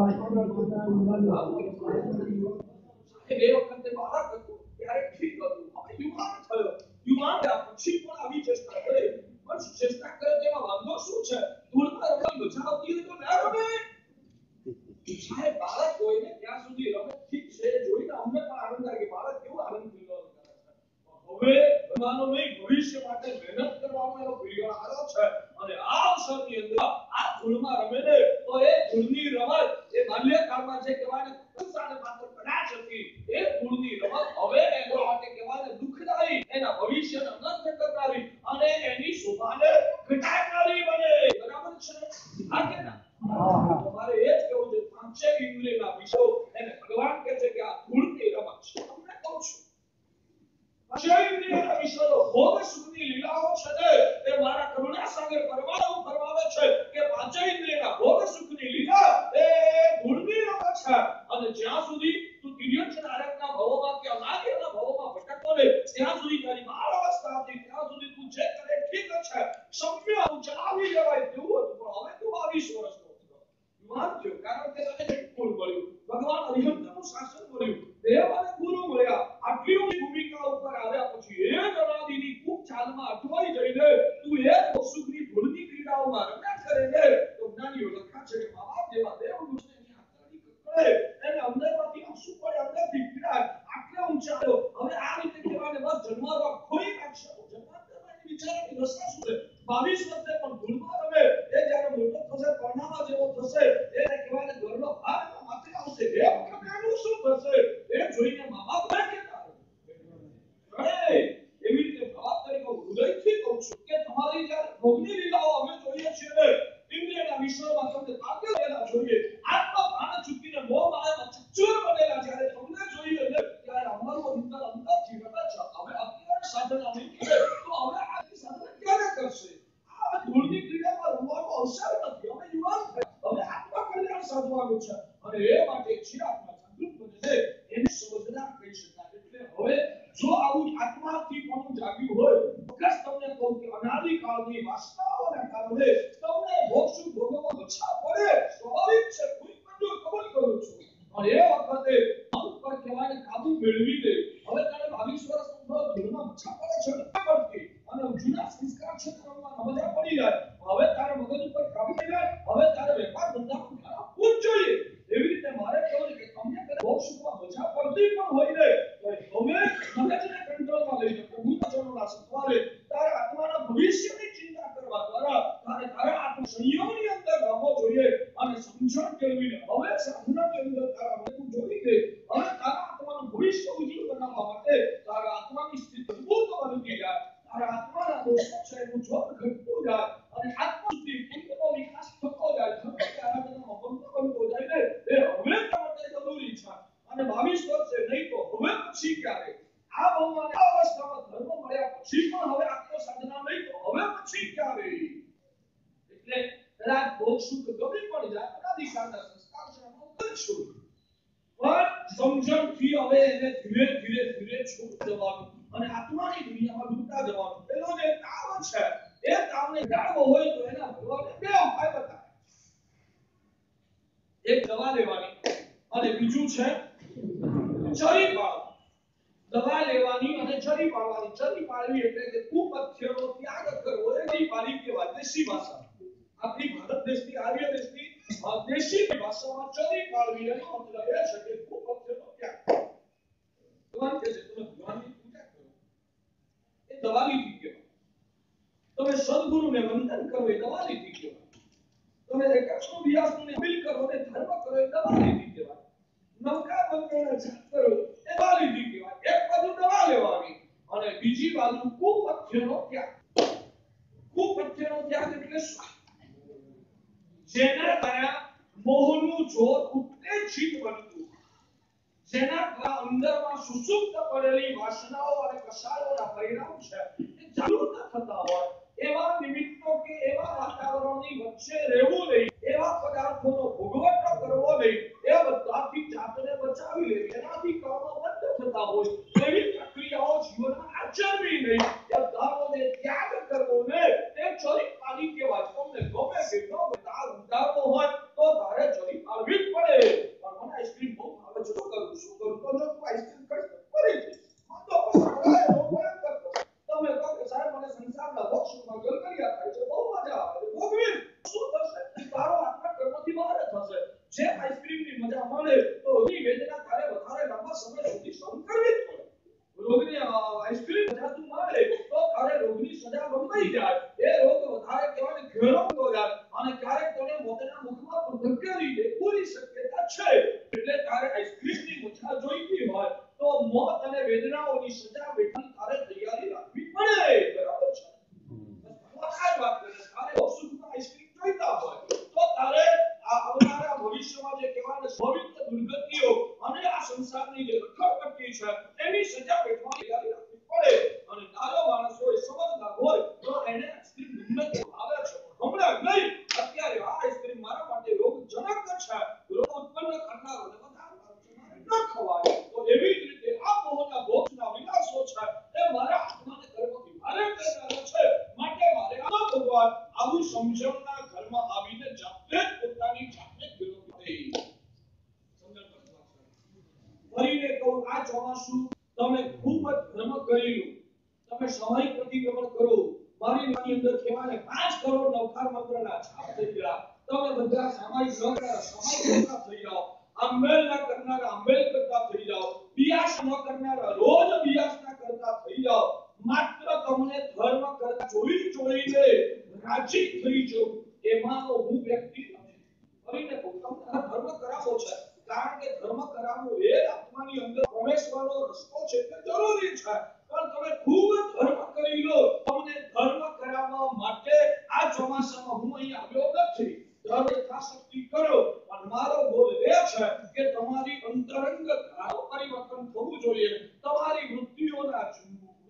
એ વખતે બાળક હતું ત્યારે ઠીક હતું, હવે યુવાન થયો, યુવાન થયા પછી પણ આવી ચેષ્ટા કરે, પણ ચેષ્ટા કરે તેમાં વાંધો શું છે? ધૂળમાં રમવાની મજા આવતી હોય તો ના રમે. સાહેબ બાળક હોય ને ત્યાં સુધી રમે, ઠીક છે, જોઈને અમને પણ આનંદ લાગે, બાળક કેવો આનંદથી રમે છે. હવે રમવાનો નહીં, ભવિષ્ય માટે મહેનત કરવાનો એનો પીરિયડ આવ્યો છે, અને આ અવસરની અંદર આ ધૂળમાં રમે ને તો એ ધૂળની રમત એ બાલ્યકાળમાં જે કહેવાય ને સંસારને માત્ર કદાચ હતી, એ ધૂળની રમત હવે એના માટે કહેવાય ને દુઃખદાયી, એના ભવિષ્યને અનર્થ કરનારી અને એની શોભાને ઘટાડનારી બને. બરાબર છે? આ કે ના? તમારે એ જ કહેવું છે, પાંચે ઇન્દ્રિયના વિષયો એને ભગવાન કહે છે કે આ ધૂળની રમત છે. તમને કહું છું પાંચે ઇન્દ્રિયના વિષયો ભોગ સુખની લીલાઓ છે ને એ મારા કરુણાસાગર પરમાણુ ફરમાવે છે કે પાંચે ઇન્દ્રિયના ભોગ સુખની લીલા એ ધૂળની રમત છે. અને જ્યાં સુધી તું તિર્યક નારકના ભવોમાં કે અનાદિના ભવોમાં ભટકતો રહે ત્યાં સુધી તારી બાળ અવસ્થા હતી, ત્યાં સુધી તું જે કરે ઠીક છે, સમ્ય ચલાવી જવાય તેવું હતું. પણ હવે તું 22 વર્ષનો થયો, યુવાન થયો, કારણ કે તને ગુરુ મળ્યું, ભગવાન હરિહંતનું શાસન મળ્યું, દેવ અને ગુરુ મળ્યા. આટલી ઊંચી ભૂમિકા ઉપર આવ્યા પછી એ જ અનાદિની ખૂબ ચાલમાં અટવાઈ જઈને તું એ જ સુખની ધૂળની ક્રીડાઓમાં રમ્યા કરે ને તો જ્ઞાનીઓ લખા છે કે મા બાપ જેવા દેવ દુષ્ટની આંતરિક કરે એને અંદરમાંથી આંસુ પડે, અંદરથી પીડા, આટલા ઊંચા આવ્યો, હવે આ રીતે કહેવાને બસ જન્મારો ખોઈ નાખશે. જન્માંતરમાં એની વિચારની દશા શું છે? 22 વર્ષે પણ ધૂળમાં રમે, એ જ્યારે મોટો થશે, પરણાવા જેવો થશે, એને કહેવાને ઘરનો ભાર એના માથે આવશે, એ વખતે એનું શું થશે? એ જોઈને મા બાપ કહેતા એવી રીતે બાપ તરીકે હૃદયથી કહું છું કે તમારી જ્યારે ભોગની લીલાઓ અમે જોઈએ છીએ ને ઇન્દ્રિયના વિષયોમાં તમને તાકેલા જોઈએ, આત્મા ભાન ચૂકીને મોહ માયામાં ચકચૂર બનેલા જ્યારે તમને જોઈએ ને ત્યારે અમારું અંદરથી રડે છે. હવે અત્યારે સાધના નહીં કરે તો હવે આજની સાધના ક્યારે કરશે? આ ધૂળની ક્રીડામાં રમવાનો અવસર નથી. હવે યુવાન થયા, હવે આત્મા કલ્યાણ સાધવાનું છે, અને એ માટે જે આત્મા જાગૃત બને છે એને સમજદાર કહી શકાય. એટલે હવે જો આવું આત્માથી કોનું જાગ્યું હોય ચોક્કસ તમને કહું કે અનાદિકાળની વાસનાઓના કારણે તમને ભોગ સુખ ભોગવવા ઓછા પડે, સ્વાભાવિક છે, કોઈ પણ કબૂલ કરું છું. અને એ વખતે મન પર કહેવાય કાબુ મેળવી દે. હવે તારે 22 વર્ષનો ધૂળમાં ઓછા પડે છે પડતી અને જૂના સંસ્કાર છે કરવામાં મજા પડી જાય. હવે તારે મગજ ઉપર કાબુ થઈ જાય, હવે તારે વેપાર ધંધામાં ધ્યાન આપવું જ જોઈએ. એવી રીતે મારે કહેવું છે કે તમને કદાચ ભોગ સુખમાં મજા પડતી પણ હોય ને તો હવે મગજને કંટ્રોલમાં લઈ લો. પ્રભુના સત્વારે તારે આત્માના ભવિષ્યની ચિંતા કરવા દ્વારા તારે તારા આત્મ સંયમની અંદર રહેવો જોઈએ અને સમજણ કેળવીને હવે સાધનાની અંદર તારા મનને જોડી દે. હવે તારા આત્માનું ભવિષ્ય ઉજ્જવળ બનાવવા માટે તારા આત્માની સ્થિતિ મજબૂત બનતી જાય, તારા આત્માના દોષો છે એનું જોર ઘટતું જાય અને આત્મશુદ્ધિ પુણ્યનો વિકાસ થતો જાય, આરાધનામાં બનતો જાય ને એ હવે માટે જરૂરી છે. અને 22 વર્ષે નહીં તો હવે પછી ક્યારે? આ ભગવાન આ અવસ્થામાં ધર્મ મળ્યા પછી પણ હવે આત્મ સાધના નહીં તો હવે પછી ક્યારે? એટલે કદાચ ભોગ સુખ ગમે પણ જાય, અનાદિકાળના સંસ્કાર છે એનો છું, પણ સમજણથી હવે એને ધીરે ધીરે છોડી દેવાનું અને આત્માની દુનિયામાં ડૂબતા જવાનું. પેલો જે તાવ છે એ તાવને ઘટાડવો હોય તો એના ભગવાને 2 ઉપાય બતાવ્યા. એક દવા લેવાની અને બીજું છે ચરી પાળવાની. દવા લેવાની અને ચરી પાળવાની. ચરી પાળવી એટલે કે કુપથ્યનો ત્યાગ કરવો, એ ચરી પાળી કહેવાય દેશી ભાષા. આપણી ભારત દેશની આર્ય દેશની દેશી ભાષામાં ચરી પાળવી એનો મતલબ એ છે કે કુપથ્યનો ત્યાગ. ભગવાન કહે છે તમે ભગવાનની પૂજા કરો એ દવા લીધી કહેવાય. તમે સદગુરુને વંદન કરો એ દવા લીધી કહેવાય. તમે એકાક્ષર વ્યાસને અપીલ કરો ને ધર્મ કરો એ દવા લીધી કહેવાય. નવકાર મંત્રને જાપ કરો એ દવા લીધી કહેવાય. એક બાજુ દવા લેવાની અને બીજી બાજુ કુપથ્યનો ત્યાગ. કુપથ્યનો ત્યાગ એટલે શું? જેના દ્વારા મોહનું જોર ઉત્તેજિત બનતું, જેના દ્વારા અંદરમાં સુસુપ્ત પડેલી વાસનાઓ અને કસાયોના પરિણામ છે એ જાગૃત થતા હોય એવા નિમિત્તો કે એવા વાતાવરણની વચ્ચે રહેવું નહીં, એવા પદાર્થોનો ભોગવટ કરવો નહીં, એ બધાથી જાતને બચાવી લેવી, એનાથી કર્મ બંધ થતા હોય એવી પ્રક્રિયાઓ જીવનમાં આચરવી નહીં, એ બધાનો ત્યાગ કરવો ને તે ચરી પાળી કહેવાય. તમને ગમે કે ન ગમે તાર ઉતારવો હોય તો તારે ચરી પાળવી જ પડે. સજા મળે તો રોગની વેદના તારે વધારે લાંબા સમય સુધી સહન કરવી જ પડે. રોગની આઈસ્ક્રીમ જાતું મળે તો તારે રોગની સજા લંબાઈ જાય. એ રોગ વધારે કહેવાય ઘેરો થતો જાય અને ક્યારેક તને મોતના મુખમાં પણ ધકેલી દે પૂરી શક્યતા છે. એટલે તારે આઈસ્ક્રીમની મજા જોઈતી હોય તો મોત અને વેદનાઓની સજા વેઠવાની તારે તૈયારી રાખવી પડે. બરાબર છે? આ વાત કરે તારે સુખમાં આઈસ્ક્રીમ જોઈતા હોય તો તારે આ આવનારા ભવિષ્યમાં જે કહેવાય પવિત્ર દુર્ગતિઓ અને આ સંસારની જે રખડપટ્ટી છે એની સજા વેઠવાની તૈયારી રાખવી પડે. અને નાનો માણસ હોય સમજદાર હોય તો એને આઈસ્ક્રીમ ગમે તે આવે છે હમણાં નહીં અત્યારે આ આઈસ્ક્રીમ મારા માટે રોગજનક છે. રોગ ઉત્પન્ન કરનારો ન ખવાય. તો એવી જ રીતે આ મોહના ભોગના વિલાસો છે એ મારા આત્માને કર્મથી ભારે કરનારા છે. માટે મારે આ ભગવાન આવું સમજણના ઘરમાં આવીને જાતે પોતાની જાતને કેળવવી પડે. ફરીને કહું આ ચોમાસું તમે ખૂબ જ ધર્મ કરી લો. તમે સમય પ્રતિક્રમણ કરો. મારી નાની અંદર કહેવાય 5 કરોડ નવકાર મંત્રના છાપ થઈ ગયા. તમે બધા સામાયિક ન કરનારા સામાયિક કરતા થઈ જાઓ. અંબેલ ન કરનારા અંબેલ કરતા થઈ જાઓ. બિયાસ ન કરનારા રોજ બિયાસના કરતા થઈ જાઓ. માત્ર તમને ધર્મ કરતા જોઈને રાજી થઈ જાઓ. એમાંનો હું વ્યક્તિ નથી. ફરીને કહું તમને ધર્મ કરાવો છે કારણ કે ધર્મ કરાવવો એ આત્માની અંદર પ્રવેશવાનો રસ્તો છે તે જરૂરી છે. પણ તમે ખૂબ ધર્મ કરી લો. તમને ધર્મ કરાવવા માટે આ ચોમાસામાં હું અહીં આવ્યો નથી. ધર્મ યથાશક્તિ કરો. પણ મારો ગોલ એ છે કે તમારી અંતરંગ ધારો પરિવર્તન થવું જોઈએ. તમારી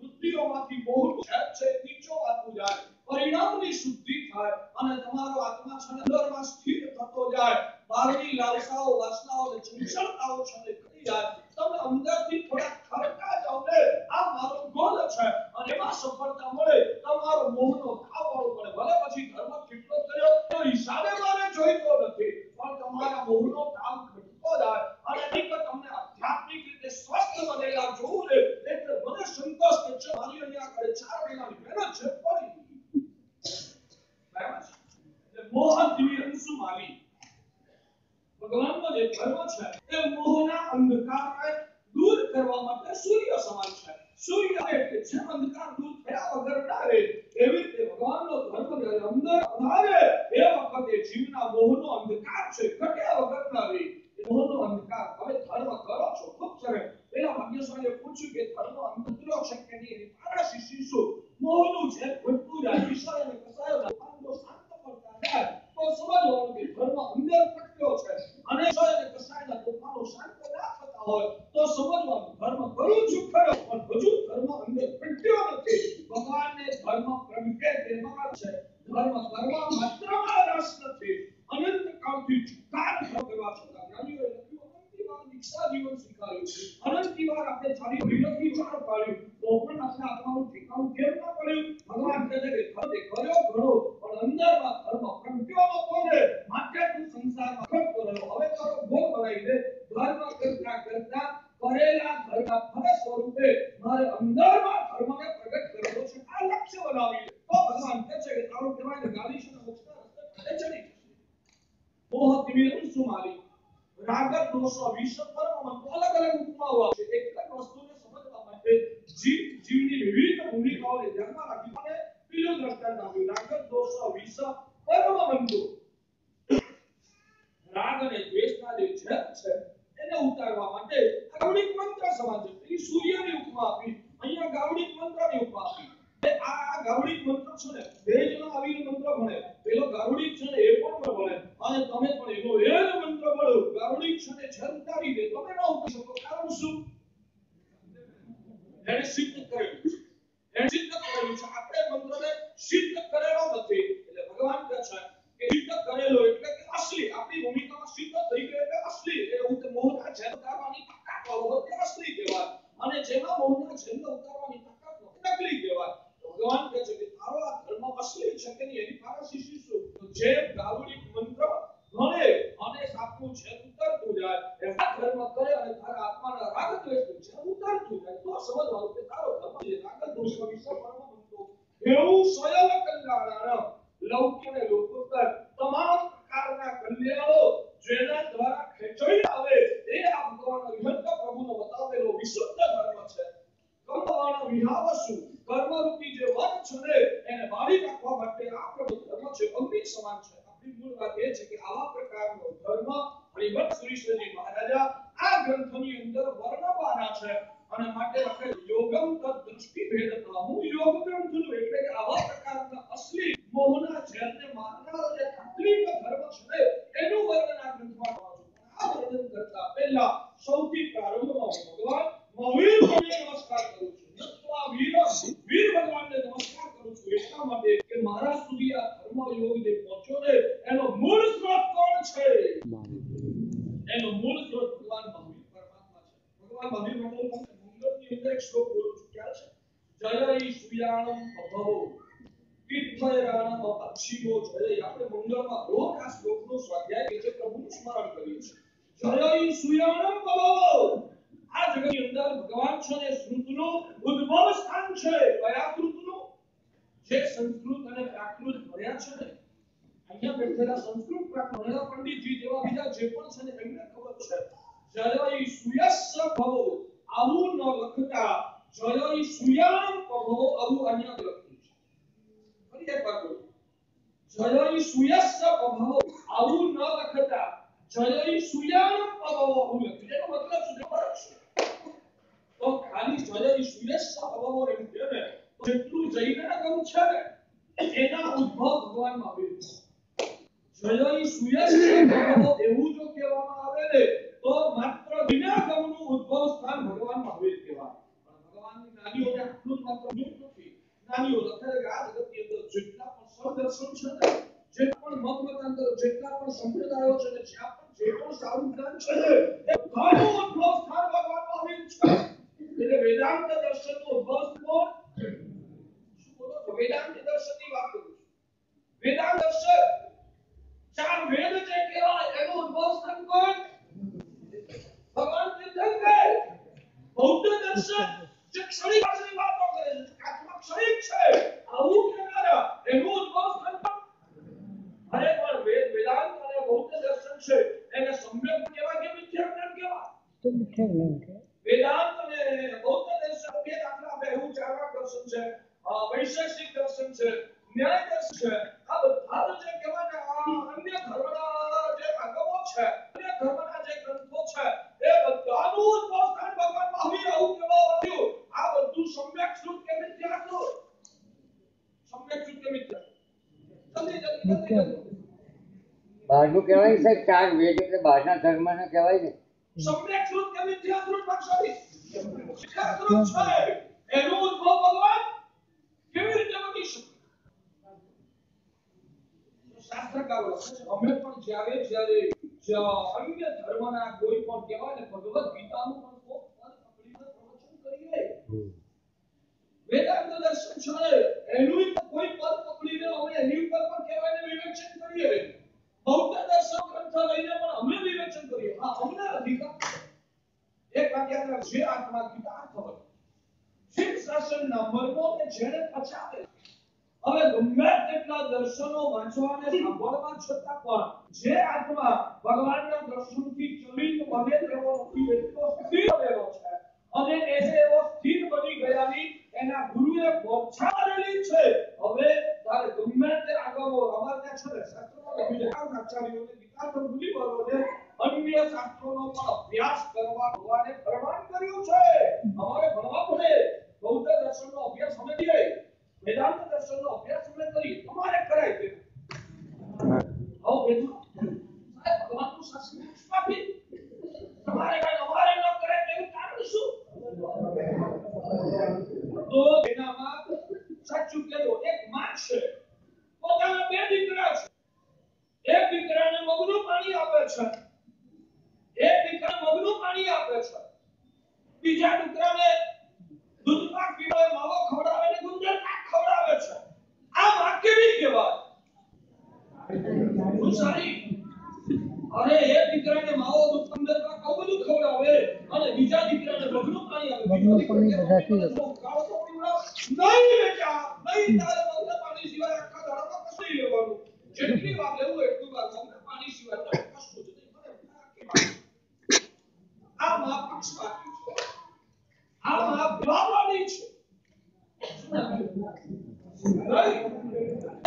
વૃત્તિઓમાંથી બહુ છે નીચો આવતું જાય. પરિણામની શુદ્ધિ થાય અને તમારો આત્મા છે અંદરમાં સ્થિર થતો જાય. બહારની લાલસાઓ વાસનાઓ અને ચંચળતાઓ છે ઘટી જાય. તમે અંદરથી થોડા ખરતા જાવ ને આ મારો ગોલ છે અને એમાં સફળતા મળે. તમારો મોહનો ભાવ વાળો પડે. ભલે પછી ધર્મ કેટલો કર્યો તો હિસાબે મારે જોઈતો નથી. પણ તમારા મોહનો ભાવ ઘટતો જાય અને હકીકત તમને આધ્યાત્મિક રીતે સ્વસ્થ બનેલા જોવું ને એટલે મને સંતોષ છે. મારી અહીંયા આગળ 4 મહિનાની મહેનત છે પડી. બરાબર છે? એટલે મોહ દિવ્ય અંશુ માલી ભગવાનનો જે ધર્મ છે એ મોહના અંધકારને દૂર કરવા માટે સૂર્ય સમાન છે. સૂર્ય એટલે જેમ અંધકાર દૂર થયા વગર ના રહે એવી રીતે ભગવાનનો ધર્મ જ્યારે અંદર આવે એ વખતે જીવના મોહનો અંધકાર છે ઘટ્યા વગર ના રહે. મોહનો અંધકાર હવે ધર્મ કરો છો ખૂબ સરસ. પેલા ભાગ્યશાળીએ પૂછ્યું કે ધર્મ અંધકારો છે કે નહીં. એની પારસી શું મોહનું છે ઘટતું જાય વિષય અને કસાયો પાંડો શાંત પડતા જાય તો સમજવાનું કે ધર્મ અંદર ઘટ્યો છે અને વિષય અને કસાયના તોફાનો શાંત ના થતા હોય તો સમજવાનું ધર્મ કરું છું ખરો પણ હજુ ધર્મ અંદર ઘટ્યો નથી. ભગવાનને ધર્મ પ્રગટે તેમાં છે. ધર્મ કરવા માત્રમાં રસ નથી. અનંત કાળથી ચુકાર કરવા છતાં જ્ઞાનીઓએ લખ્યું અનંતી વાર દીક્ષા જીવન સ્વીકાર્યું. અનંતી વાર આપણે સારી વિરતી વાર પાડ્યું તો પણ આપણે આત્માનું ઠેકાણું કેમ ના પડ્યું. ભગવાન કહે છે કે ધર્મ કર્યો ઘણો પણ અંદરમાં ધર્મ પ્રગટ્યો નતો ને માટે તું સંસારમાં ખોટતો રહ્યો. હવે તારો ભોગ બનાવી દે. ધર્મ કરતા કરતા કરેલા ધર્મના ફળ સ્વરૂપે મારે અંદરમાં ધર્મને પ્રગટ કરવો છે. આ લક્ષ્ય બનાવી તો ભગવાન કહે છે કે તારું કહેવાય ને ગાડી છે મોક્ષના રસ્તે ચડી જશે. મોહ દિવ્ય અંશુ માલી રાગ દોષ વિષ પરમ અલગ અલગ ઉપમાઓ છે. એક જ વસ્તુને સમજવા માટે જીવની વિવિધ ભૂમિકાઓને ધ્યાનમાં રાખી અને બીજો દ્રષ્ટાંત આપ્યું. રાગ દોષ વિષ પરમ બંધુ. રાગ અને દ્વેષના જે ઝેર છે એને ઉતારવા માટે ગાવડિક મંત્ર સમાન છે. એ સૂર્યની ઉપમા આપી. અહીંયા ગાવડિક મંત્રની ઉપમા આપી. આ ગાવડિક મંત્ર છે ને બે જણા આવીને મંત્ર ભણે. પેલો ગાવડિક છે ને એ પણ ભણે અને તમે પણ એનો એ જ મંત્ર ભણો. ગાવડિક છે ને ઝેર ઉતારી દે તમે ન ઉતારી શકો. કારણ શું? એને સિદ્ધ કરેલું છે. એને સિદ્ધ કરેલું છે. આપણે મંત્રને સિદ્ધ કરેલો નથી. એટલે ભગવાન કહે છે કે સિદ્ધ કરેલો એટલે કે અસલી. આપણી ભૂમિકામાં સિદ્ધ થઈ ગયો એટલે અસલી. એવું તે મોહના ઝેર ઉતારવાની તાકાત હોય તે અસલી કહેવાય અને જેમાં મોહના ઝેર ઉતારવાની તાકાત હોય નકલી કહેવાય. ભગવાન કહે છે કે તારો આ ધર્મ અસલી છે કે નહીં એની પારસી શું? તો જે ગાવડિક મંત્ર ભણે અને સાચું છે ઉતરતું જાય એવા ધર્મ કરે અને તારા આત્માના રાગ દ્વેષ છે ઉતરતું જાય તો સમજવાનું કે તારો ધર્મ છે. રાગ દ્વેષ વિશે પરમ મંત્રો એવું સ્વયં કલ્યાણ લૌકિક અને લોકોત્તર તમામ પ્રકારના કલ્યાણો જેના દ્વારા ખેંચાઈ આવે છે અને માટે લખે યોગમ તદ દૃષ્ટિ ભેદતા હું યોગ ગ્રંથનું એટલે કે આવા પ્રકારના અસલી મોહના ઝેરને મારનારો જે તકલીફ ધર્મ છે એનું વર્ણન આ ગ્રંથમાં કરું છું. આ વર્ણન કરતા પહેલા સૌથી પ્રારંભમાં હું ભગવાન મહાવીરને નમસ્કાર કરું છું. તો આ વીર ભગવાનને નમસ્કાર કરું છું એટલા માટે કે મારા સુધી આ ધર્મ યોગ જે પહોંચ્યો છે એનો મૂળ સ્ત્રોત કોણ છે? એનો મૂળ સ્ત્રોત ભગવાન મહાવીર પરમાત્મા છે. ભગવાન મહાવીર મંગળની અંદર એક શ્લોક બોલું છું. ક્યાં છે? જય સુયાણમ અભવો તીર્થયરાણમ અક્ષિમો જય. આપણે મંગળમાં રોજ આ શ્લોકનો સ્વાધ્યાય કે છે પ્રભુનું સ્મરણ કરીએ છીએ. જય સુયાણમ અભવો. આ જગતની અંદર ભગવાન છે ને શ્રુતનું ઉદ્ભવ સ્થાન છે. કયા શ્રુતનું? જે સંસ્કૃત અને પ્રાકૃત ભણ્યા છે ને અહીંયા બેઠેલા સંસ્કૃત પ્રાકૃત પંડિતજી જેવા બીજા જે પણ છે ને એમને ખબર છે. જય સુયસ્સ ભવો આવું ન લખતા જય સુયાણમ ભવો આવું અહીંયા લખ્યું છે. ફરી એક વાર બોલો. જય સુયસ્સ ભવો આવું ન લખતા જય સુયાણમ ભવો આવું લખ્યું છે. એનો મતલબ શું છે? તો ખાલી જય સુયસ્સ ભવો એમ કહે ને જેટલું જૈનના ગમ છે એના ઉદ્ભવ ભગવાન મહાવીર છે. જય સુયસ્સ ભવો એવું જો કહેવામાં આવે ને તો માત્ર વિના ગમનું ઉદ્ભવ સ્થાન ભગવાન મહાવીર કહેવાય. પણ ભગવાનની નાનીઓને આટલું જ માત્ર નથી. નાનીઓ લખે કે આ જગતની અંદર જેટલા પણ સદર્શન છે ને જે પણ મત મતાંતર જેટલા પણ સંપ્રદાયો છે ને જ્યાં પણ જે પણ સારું જ્ઞાન છે ને એ બધાનું ઉદ્ભવ સ્થાન ભગવાન મહાવીર છે. એટલે વેદાંત દર્શનનો ઉદ્ભવ કોણ? શું બોલો છો? વેદાંત દર્શનની વાત કરું છું. વેદાંત દર્શન ચાર વેદ જે કહેવાય એનું ઉદ્ભવ સ્થાન કોણ? ભગવાન તીર્થંકર. બૌદ્ધ દર્શન જે ક્ષણિક ભાષાની વાતો કરે છે આત્મા ક્ષણિક છે આવું કહેનારા એનું ઉદ્ભવ સ્થાન કોણ? અરે પણ વેદાંત અને બૌદ્ધ દર્શન છે એને સમ્યક કહેવાય કે મિથ્યા જ્ઞાન કહેવાય? તો મિથ્યા જ્ઞાન કહેવાય. વેદાંત અને બૌદ્ધ દર્શન બે દાખલા બે એવું ચારવા દર્શન છે, વૈશેષિક દર્શન છે, ન્યાય દર્શન છે. આ બધા જે કહેવાય ને અન્ય ધર્મના જે આગમો છે અન્ય ધર્મના જે ગ્રંથો છે એ બધાનું ઉદ્ભવ સ્થાન ભગવાન મહાવીર આવું કહેવામાં આવ્યું. આ બધું સમ્યક શ્રુત કે મિથ્યા શ્રુત? સમ્યક શ્રુત કે મિથ્યા? બહારનું કહેવાય ને સાહેબ, ચાર વેદ એટલે બહારના ધર્મનો કહેવાય ને. સમ્યક શ્રુત કે મિથ્યા શ્રુત ભાષાની મિથ્યા શ્રુત છે એનું ઉદ્ભવ ભગવાન કેવી રીતે બની શકે? શાસ્ત્રકારો અમે પણ જ્યારે અન્ય ધર્મના કોઈ પણ કહેવાય ને ભગવદ ગીતાનું પણ કોઈ પકડીને પ્રવચન કરીએ વેદાંત દર્શન છે એનું કોઈ પદ પકડીને અમે એની ઉપર પણ કહેવાય ને વિવેચન કરીએ. બૌદ્ધ દર્શન ગ્રંથ લઈને પણ અમે વિવેચન કરીએ. હા, અમને અધિકાર એક વાક્યના જે આત્મા ગીતા ખબર શિવ શાસનના મર્મોને જેને પછાડે. હવે ગમે તેટલા દર્શનો વાંચવા અને સાંભળવા છતાં પણ જે આત્મા ભગવાનના દર્શનથી ચલિત બને તેવો નથી એટલો સ્થિર બનેલો છે અને એને એવો સ્થિર બની ગયાની એના ગુરુએ પહોંચાડેલી છે. હવે તારે ગમે તે આગળ અમારે ત્યાં છે ને શાસ્ત્રોમાં લખ્યું છે આચાર્યોને ગીતા તો ભૂલી ગયો ને અન્ય શાસ્ત્રોનો પણ અભ્યાસ કરવા ભગવાને ફરમાન કર્યું છે. અમારે ભણવા પડે. બૌદ્ધ દર્શનનો અભ્યાસ અમે કરીએ, વેદાંત દર્શનનો અભ્યાસ અમે કરીએ, તમારે કરાય છે. આવો બેઠો સાહેબ ભગવાનનું શાસન નિષ્પાપી તમારે કઈ અમારે ન કરાય તેવું કારણ શું? તો એનામાં સાચું કહેજો એક માં છે પોતાના બે દીકરા છે. એક દીકરાને મગનું પાણી આપે છે, એક દીકરાને મગનું પાણી આપે છે, બીજા દીકરાને દૂધ પાક પીવડાવે, માવો ખવડાવે ને ગુંદર પાક ખવડાવે છે. આ માં કેવી કહેવાય? સારી. અરે એક દીકરાને માવો દૂધ ગુંદર પાક આવું બધું ખવડાવે અને બીજા દીકરાને મગનું પાણી આપે. મગનું પાણી બધાથી નહીં બેટા, નહીં તારે મગનું પાણી સિવાય આખા દાડામાં કશું નહીં લેવાનું. જેટલી વાર લેવું એટલી વાર મગનું પાણી સિવાય તારે કશું જ નહીં મળે. આ માં પક્ષપાતી છે. આ માં બાવાની છે.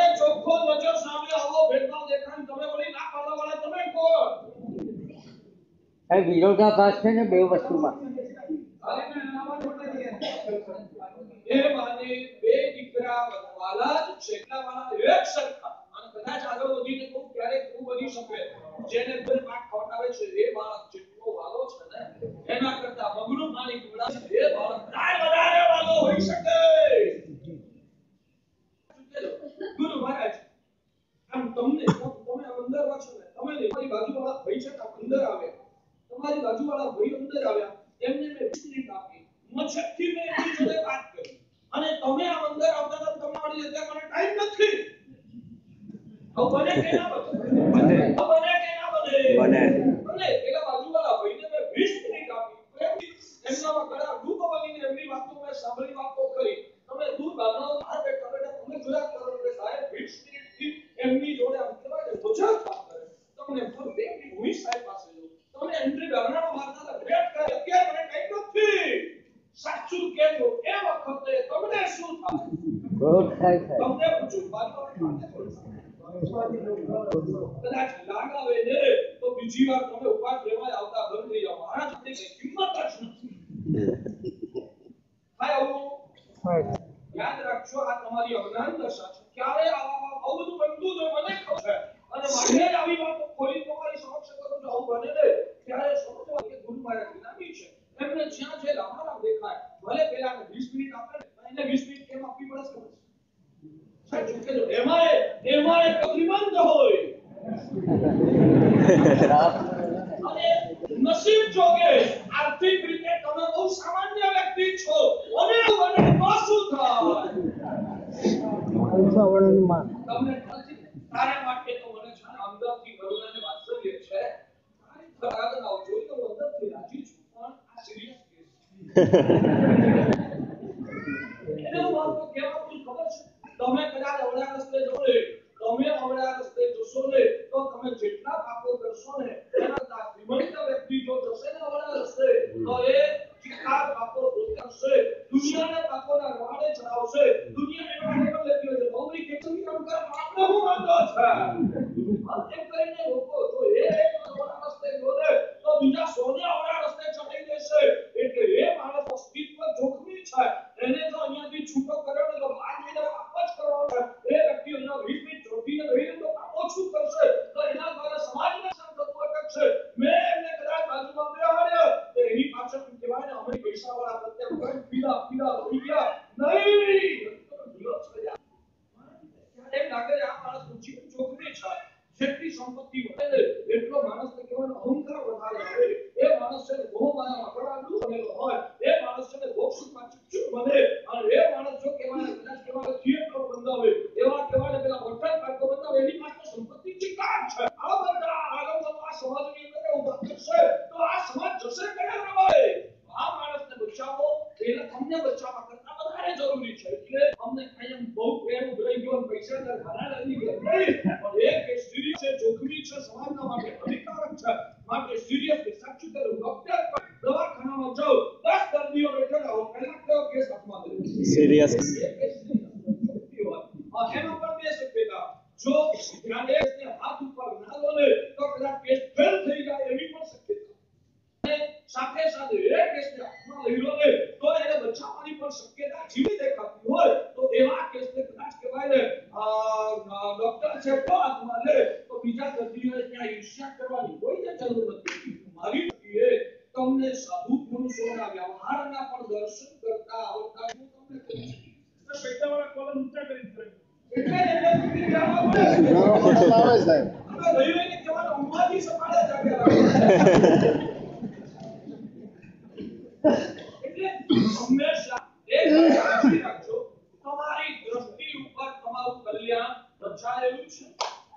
એક ચોખ્ખો નજર સામે આવો ભેદભાવ દેખાય તમે બોલી ના પાડવા વાળા તમે કોણ? વિરોધાભાસ છે ને બે વસ્તુમાં. એ માને બે દીકરા વાલા જ છે, એટલા વાલા એક સરખા. અને કદાચ આગળ વધીને કોઈ ક્યારેક એવું બની શકે જેને બે પાક ખવડાવે છે એ બાળક જેટલો વાલો છે ને એના કરતા બગડું પાણી પીવડાવે છે એ બાળક વધારે વાલો હોઈ શકે. ગુરુ મહારાજ આમ તમને તમે અંદર વાંચો ને, તમે તમારી બાજુવાળા ભાઈ છે અંદર આવ્યા, તમારી બાજુવાળા ભાઈ અંદર આવ્યા, એમને મેં વિસ્તૃત આપી, મચકથી મેં એની જોડે વાત કરી અને તમે આ અંદર આવતા તમારી રીતે મને ટાઈમ નથી. બને કે ના બને? બને કે ના બને? બને. પેલા બાજુવાળા ભાઈને મેં 20 મિનિટ આપી, એમનામાં ઘણા રૂપ બનીને એમની વાતો મેં સાંભળી, વાતો કરી. તમે દૂર બાંધો બહાર બેઠા બેઠા તમે જોયા કરો કે સાહેબ 20 મિનિટથી એમની જોડે આમ કહેવાય ને ગુજરાત વાત કરે. તમને ફોન બે મિનિટ હું સાહેબ પાસે જાઉં, તમે એન્ટ્રી બારણામાં મારતા વેટ કરે, અત્યારે મને ટાઈમ નથી. સાચું કહેજો એ વખતે તમને શું થાય? ક્રોધ થાય છે. તમને પૂછું બાજુવાળા કદાચ લાગ આવે ને તો બીજી વાર તમે ઉપાસ લેવા આવતા બંધ થઈ જાવ. મહારાજ આપણી કઈ કિંમત જ નથી. ભાઈ આવું યાદ રાખજો, આ તમારી અજ્ઞાન દશા છે. ક્યારે આવા બહુ બધું બનતું જો મને ખબર છે અને માટે આવી વાતો ખોલી તમારી સમક્ષ કરું છું. આવું બને ને ત્યારે સમજવા કે ગુરુ મારા ગુલામી છે. એમને જ્યાં છે રામારામ દેખાય, ભલે પેલાને 20 મિનિટ આપે એને 20 મિનિટ કેમ આપવી પડે છે? સાચું કહેજો, એમાં શ્રીમંત હોય અને નસીબ જોગે આર્થિક રીતે તમે બહુ સામાન્ય વ્યક્તિ છો અને મને તો શું થાય? તમને તારા માટે તો મને છે અંદરથી કરુણાને વાત્સલ્ય છે. તારી પ્રાર્થનાઓ જોઈ તો અંદરથી રાજી છું, પણ આ સિરિયસ કેસ એને વાત તો કેવું ખબર છે? તમે કદાચ અવળા રસ્તે જોડે, તમે અવળા રસ્તે જશો ને તો તમે જેટલા પાપો કરશો ને એના કરતા શ્રીમંત વ્યક્તિ જો જશે ને અવળા રસ્તે તો એ ચિકાર પાપો કરશે, દુનિયાના પાપોના રવાડે ચડાવશે. દુનિયા એવા લેવલ લેતી હોય છે, બહુરી કેટલી કામ કરે આપણે હું વાંધો છે એમ કરીને લોકો જો એ અવળા રસ્તે જોડે તો બીજા સોને અવળા રસ્તે ચડાવી દેશે. એટલે એ માણસ અસ્તિત્વ જોખમી છે. એને જો અહીંયાથી છૂટો કર્યો ને તો 5 મહિના પાપ જ કરવાનો છે. એ વ્યક્તિ એના 20 મિનિટ ચોટીને રહીને તો પાપ ઓછું કરશે તો એના દ્વારા સમાજને સંતોષ અટકશે. મેં એમને કદાચ બાજુમાં બેહાડ્યા તો એની પાછળ કહેવાય ને અમે પૈસાવાળા પ્રત્યે પીડા થઈ ગયા નહીં. એમ લાગે આ માણસનું જીવન જોખમી છે. જેટલી સંપત્તિ વધે એટલો માણસને કહેવાનો અહંકાર વધારે આવે. એ માણસ છે મોહમાયામાં ગળાડૂબ બનેલો હોય, એ માણસ છે ભોગસુખમાં ચૂપ બને અને એ માણસ જો કહેવાય કદાચ કહેવાય થિયેટર બંધાવે, એવા કહેવાય પેલા હોટલ પાર્કો બંધાવે, એની પાસે સંપત્તિ ચિકાર છે. આ બધા આગળ આ સમાજની અંદર ઉભા કરશે તો આ સમાજ જશે કયા રવાય? આ માણસને બચાવો એટલે તમને બચાવવા કરતા વધારે જરૂરી છે. એટલે અમને કાયમ બહુ પ્રેમ ઉભરાઈ ગયો, પૈસા ઘણા લાગી ગયા નહીં, પણ એક સિરિયસ છે, જોખમી છે, સમાજના માટે હાનિકારક છે. માટે સિરિયસ સાચું કરું ડોક્ટર દવાખાનામાં જાઓ, 10 દર્દીઓ બેઠેલા હોય, પહેલા કયો કેસ હાથમાં લે? સિરિયસ. એમાં પણ બે શક્યતા, જો ધ્યાન એકને હાથ ઉપર ના લો ને તો કદાચ કેસ ફેલ થઈ જાય એવી પણ શક્યતા. અને સાથે સાથે એ કેસને હાથમાં લઈ લો ને તો એને બચાવવાની પણ શક્યતા જીવી દેખાતી હોય તો એવા કેસને કદાચ કહેવાય ને ડોક્ટર છે તો હાથમાં લે તો બીજા દર્દીઓને ત્યાં ઈર્ષ્યા કરવાની કોઈ જરૂર નથી. મારી એ તમને સાધુ પુરુષોના વ્યવહારના પણ દર્શન કરતા આવડતા હું તમને કહું છું. પૈસાવાળા કોલમ ઊંચા કરી દે એટલે રહીને કહેવાનો ઉમાથી સપાડે જાગ્યા એટલે હંમેશા એક વાત રાખજો, તમારી દ્રષ્ટિ ઉપર તમારું કલ્યાણ રચાયેલું છે.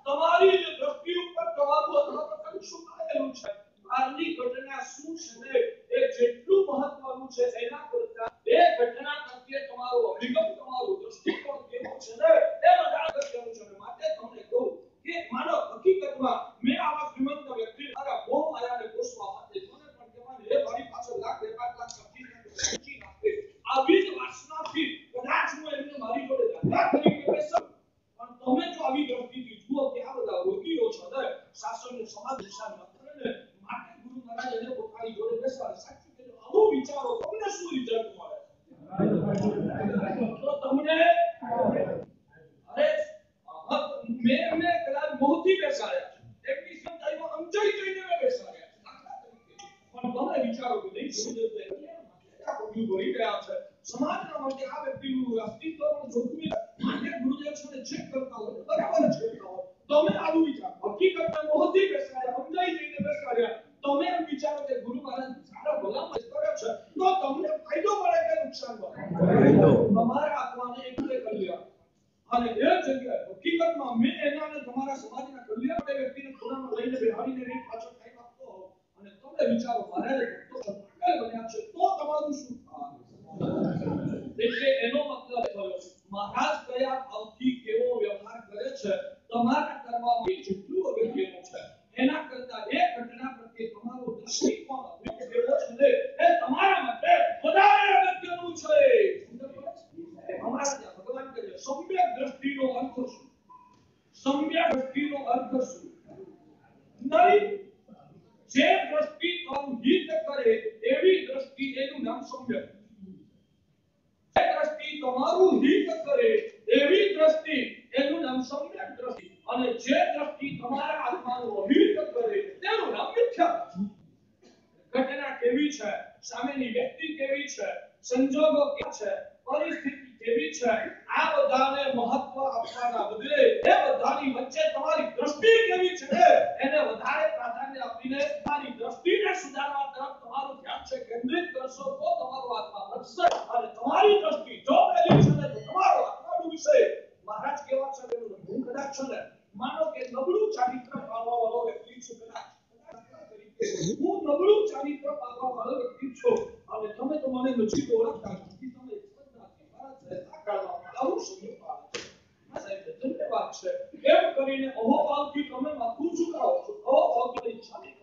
તમારી જે દ્રષ્ટિ ઉપર તમારું અધપતન છુપાયેલું છે. બહારની ઘટના શું છે ને એ જેટલું મહત્વનું છે એના કરતા એ ઘટના પ્રત્યે તમારો અભિગમ, તમારો દ્રષ્ટિકોણ કેવો છે ને એ વધારે અગત્યનું છે. માટે તમને કહું કે માનો હકીકતમાં મેં આવા શ્રીમંત વ્યક્તિ દ્વારા મોહ માયાને પોષવા માટે જોને પણ કહેવાય એ મારી પાસે લાખ 2 લાખ સબ્જી નાખે આવી જ વાસનાથી કદાચ હું એમને મારી જોડે દાદા તરીકે બેસું, પણ તમે જો આવી દ્રષ્ટિથી જુઓ કે આ બધા રોગીઓ છે ને શાસનને સમાજ દિશા ન કરે ને માટે ગુરુ મહારાજ એને પોતાની જોડે બેસાડે. સાચું કે આવો વિચારો તમને શું રિઝલ્ટ મળે? તો તમને અરે મેં કદાચ મોહથી બેસાડ્યા છે, એકની સંતાઈમાં સમજાઈ જોઈને મેં બેસાડ્યા પણ તમે વિચારો કે નહીં ગુરુદેવ તો આ પગલું ભરી ગયા છે સમાજના માટે આ વ્યક્તિનું અસ્તિત્વનું જોખમી માટે ગુરુદેવ છે ચેક કરતા હોય બરાબર છે તમે આવું વિચાર હકીકતમાં મોહથી બેસાડ્યા સમજાઈ જોઈને બેસાડ્યા તમે એમ વિચારો કે ગુરુ મહારાજ સારા ભલામણ કરે છે તો તમને ફાયદો મળે કે નુકસાન મળે? તમારા આત્માને એકલે કલ્યાણ અને એ જગ્યાએ હકીકતમાં મેં એનાને તમારા સમાજના કલ્યાણ માટે વ્યક્તિને ખૂણામાં લઈને બેહાડીને એક પાછળ ટાઈમ આપતો હોઉં અને તમે વિચારો મારે ભક્તો પાગલ બન્યા છે તો તમારું શું થાય? એટલે એનો મતલબ થયો મહારાજ કયા ભાવથી કેવો વ્યવહાર કરે છે તમારા કરવામાં જેટલું અગત્યનું છે એના કરતા એ ઘટના પ્રત્યે તમારો દૃષ્ટિકોણ કેવો છે એ તમારા માટે વધારે અગત્યનું છે. અમારા ત્યાં ભગવાન કહે છે સમ્યક દ્રષ્ટિનો અર્થ શું? સમ્યક દ્રષ્ટિનો અર્થ શું? નહીં જે દ્રષ્ટિ તમારું હિત કરે એવી દ્રષ્ટિ એનું નામ સમ્યક. જે દ્રષ્ટિ તમારું હિત કરે એવી દ્રષ્ટિ એનું નામ સમ્યક દ્રષ્ટિ અને જે દ્રષ્ટિ તમારા આત્માનું અહિત કરે તેનું નામ મિથ્યા. ઘટના કેવી છે, સામેની વ્યક્તિ કેવી છે, સંજોગો કેવા છે, પરિસ્થિતિ કેવી છે, આ બધાને મહત્વ આપવાના બદલે એ બધાની વચ્ચે તમારી દ્રષ્ટિ કેવી છે એને વધારે પ્રાધાન્ય આપીને તમારી દ્રષ્ટિને સુધારવા તરફ તમારું ધ્યાન છે કેન્દ્રિત કરશો તો તમારો આત્મા વધશે અને તમારી દ્રષ્ટિ જો પેલી છે તો તમારો આત્મા ડૂબશે. મહારાજ કેવા છે હું કદાચ છે ને માનો કે નબળું ચારિત્ર પાળવા વાળો વ્યક્તિ છું કદાચ હું નબળું ચારિત્ર પાળવા વાળો વ્યક્તિ છું અને તમે તો મને નજીક ઓળખતા નથી તમે ધન્યવાદ છે એમ કરીને અહોભાવથી તમે માથું ઝુકાવો છો. અહોભાવથી ઈચ્છાની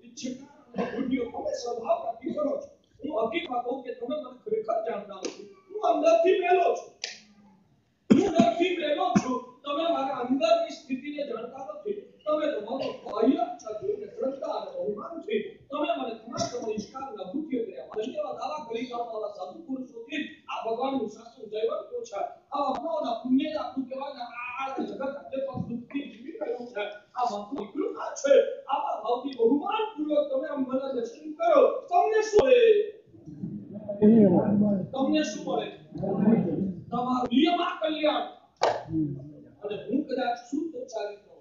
ઈચ્છા વિડિયો તમે સ્વભાવ રાખી કરો છો. હું હકીકત કહું કે તમે મને ખરેખર જાણતા નથી. હું અંદરથી મેલો છું. તમે મારા અંદરની સ્થિતિને જાણતા નથી. તમે તમારો બાહ્ય જોઈને શ્રદ્ધા અને બહુમાનથી તમે મને તમારા ઈશ્વરના ભૂખ્ય કર્યા. ધન્યવાદ આવા કલિકાળના સાધુ પુરુષોથી આ ભગવાનનું શાસન જયવંત છે. આવા મનોના પુણ્યના કૃત્યવાના આ જગત આજે પણ સુખથી જીવી રહ્યું છે. આ મહાત્મા કૃપા છે. આવા ભાવથી બહુમાન પૂર્વક તમે મને દર્શન કરો તમને શું મળે? તમને શું મળે? તમારું નિયમા કલ્યાણ અને હું કદાચ શુદ્ધ ચારિત્ર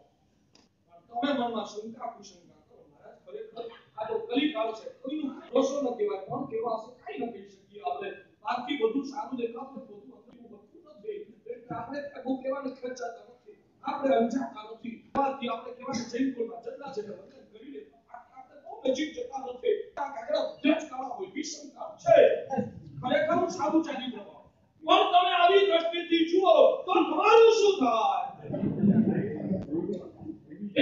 તમે મનમાં શંકા કુશંકા કરો મહારાજ ખરેખર આ તો કલિકાળ છે કોઈનું દોષો ન કહેવાય કોણ કેવા હશે કઈ ન કહી શકીએ આપણે બાકી બધું સારું દેખાતું બધું અંદરનું બધું નથી એટલે આપણે બહુ કહેવાનું ખર્ચાતા નથી આપણે અંજાતા નથી બાકી આપણે કહેવાનું જૈનપુરમાં જન્ના છે વંદન કરી લે આપણે બહુ નજીક જતા નથી આ કાગડા ઉદ્દેશ કાળા હોય વિશંકા છે ખરેખર સારું ચાલી રહ્યું પણ તમે આવી દ્રષ્ટિથી જુઓ તો તમારું શું થાય?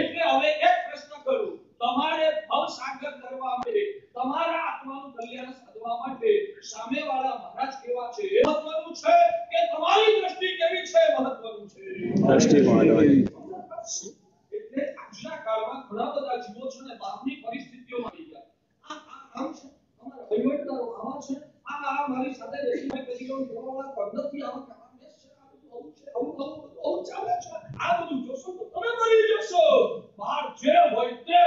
એટલે હવે એક પ્રશ્ન કરું તમારે ભવસાગર કરવા માટે તમારા આત્માનું કલ્યાણ સાધવા માટે સામેવાળા મહારાજ કેવા છે એ મહત્વનું છે કે તમારી દ્રષ્ટિ કેવી છે મહત્વનું છે? દ્રષ્ટિ મહત્વની. એટલે આજના કાળમાં ઘણા બધા જીવો છે ને બહારની પરિસ્થિતિઓમાં આવી ગયા. આમ છે અમારા વહીવટદારો આવા છે આ મારી સાથે બેસીને કરીઓ જોવાવાળા પદ્ધતિ આવા કામ મેસ છે આવું ચાલે છે આ બધું જોશો તો તમે મરી જશો. બહાર જે હોય તે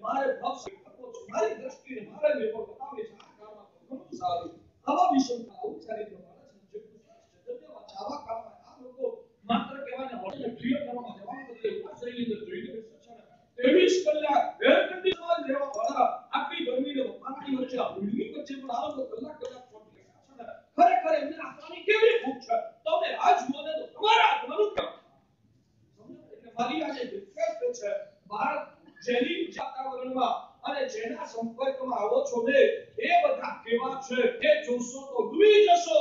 મારે ભક્ષ આપો છો મારી દ્રષ્ટિને મારે લેવો બતાવે છે આ કામમાં ઘણું સારું આવા વિષયમાં આવું સારી પ્રમાણે ધન્યવાદ આવા કામમાં આ લોકો માત્ર કહેવાને હોટલ ક્લિયર કરવા જવાનું બદલે આશ્રયની અંદર જોઈને બેસે છે 23 કલાક એર કન્ડિશનમાં રહેવા વાળા આટલી ગરમીને પાણી વચ્ચે આ બિલ્ડિંગ વચ્ચે પણ આ લોકો કલાક ખરેખર એમને આત્માની કેવી ભૂખ છે તમે આ જુઓને તો તમારા આત્માનું કામ એટલે મારી આજે રિક્વેસ્ટ છે બહાર જેની વાતાવરણમાં અને જેના સંપર્કમાં આવો છો ને એ બધા કેવા છે એ જોશો તો ડૂબી જશો.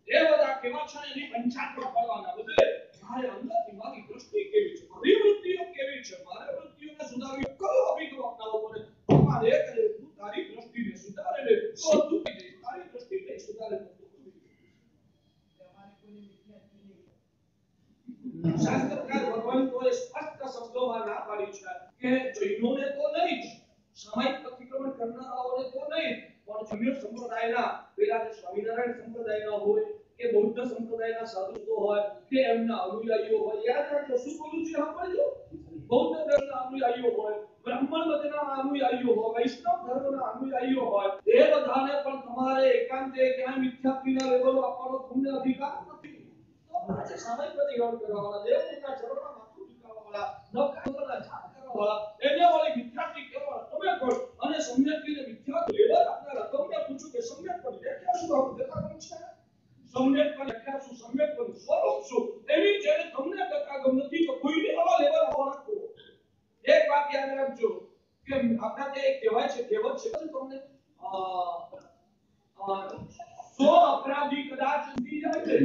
એ બધા કેવા છે એની પંચાયતમાં પડવાના બદલે મારે અંદરથી મારી દ્રષ્ટિ કેવી છે મારી વૃત્તિઓ કેવી છે મારે વૃત્તિઓને સુધારવી કયો અભિગમ અપનાવવો પડે તમારે એ કરે તું તારી દ્રષ્ટિને સુધારે લે તો તું તારી દ્રષ્ટિને સુધારે શાસ્ત્રકાર ભગવાન કોઈ સ્પષ્ટ શબ્દોમાં ના પાડી છે કે જૈનોને તો નહીં જ સામાયિક પ્રતિક્રમણ કરનારાઓને તો નહીં પણ જૈન સંપ્રદાયના અનુયાયીઓ હોય, યાદ રાખજો શું બોલું છું સાંભળજો. બૌદ્ધ ધર્મના અનુયાયીઓ હોય, બ્રાહ્મણ મતના અનુયાયીઓ હોય, વૈષ્ણવ ધર્મના અનુયાયીઓ હોય, એ બધાને પણ તમારે એકાંતે ક્યાંય મિથ્યાત્વના લેવલો આપવાનો તમને અધિકાર નથી. તો આજે સામાયિક પ્રતિક્રમણ કરવાવાળા, દેવના ચરણોમાં માથું ઝુકાવવાવાળા, નવકારોના જાપ કરવાવાળા, એને વાળી મિથ્યાત્વી કહેવાળા તમે કોણ? અને સમ્યક્તિને મિથ્યાત્વ લેવલ આપનારા તમને પૂછું કે સમ્યક પણ વ્યાખ્યા શું આવું દેખાતું છે? સમ્યક પણ વ્યાખ્યા શું? સમ્યક પણ સ્વરૂપ શું? એવી જેને તમને દેખાગમ નથી તો કોઈને આવા લેવલ આપવા રાખો. એક વાત યાદ રાખજો કે આપણા ત્યાં એક કહેવાય છે, કહેવત છે તમને 100 અપરાધી કદાચ છૂટી જાય છે,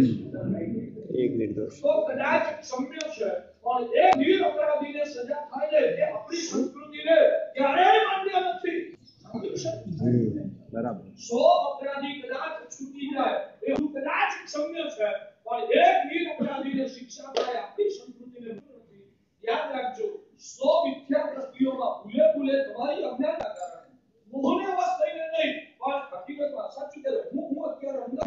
એક નિર્દોષ તો કદાચ સમ્ય છે, પણ એક નિર અપરાધીને સજા થાય ને એ આપણી સંસ્કૃતિને ક્યારેય માન્ય નથી. સમજ્યું છે? બરાબર. 100 અપરાધી કદાચ છૂટી જાય એ કદાચ સમ્ય છે, પણ એક નિર અપરાધીને શિક્ષા થાય આપણી સંસ્કૃતિને નથી. યાદ રાખજો 100 મિથ્યા દ્રષ્ટિઓમાં ભૂલે ભૂલે તમારી અજ્ઞાનતા કારણે મોહને વશ થઈને નહીં, પણ હકીકતમાં સાચું કહે હું અત્યારે અંદર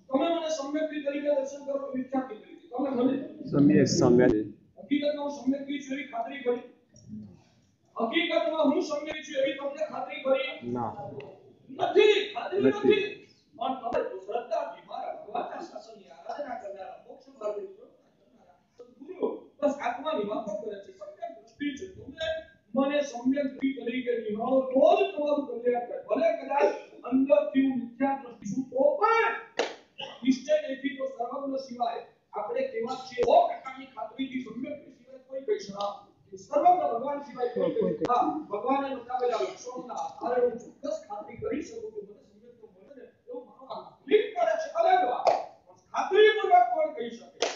તમે મને સમ્યક્તિ તરીકે દર્શન કરો, મિથ્યાત્વી તરીકે તમે મને સમ્યક હકીકતમાં હું સમ્યક્તિ છું એવી ખાતરી કરી? હકીકતમાં હું સમ્યક છું એવી તમને ખાતરી કરી? ના નથી, ખાતરી નથી. પણ તમે તો શ્રદ્ધાથી મારા ભગવાનના શાસનની આરાધના કરનારા, મોક્ષ માર્ગની કરનારા ગુરુ બસ આત્માની વાતો કરે છે. સમ્યક દ્રષ્ટિ છે, તમે મને સમ્યક દ્રષ્ટિ તરીકે નિહાળો તો જ તમારું કલ્યાણ થાય. ભલે કદાચ અંદરથી હું મિથ્યા દ્રષ્ટિ છું તો પણ નિશ્ચય નથી તો સર્વજ્ઞ સિવાય આપણે કેવા છીએ 100% ની ખાતરીથી સમ્યક સિવાય કોઈ કહી શકતા સર્વજ્ઞ ભગવાન સિવાય કોઈ કહી શકતા ભગવાને બતાવેલા લક્ષણોના આધારે હું ચોક્કસ ખાતરી કરી શકું કે મને સમ્યક તો મળે ને એવું માનવા ક્લિક કરે છે. અલગ વાત, ખાતરીપૂર્વક કોણ કહી શકે?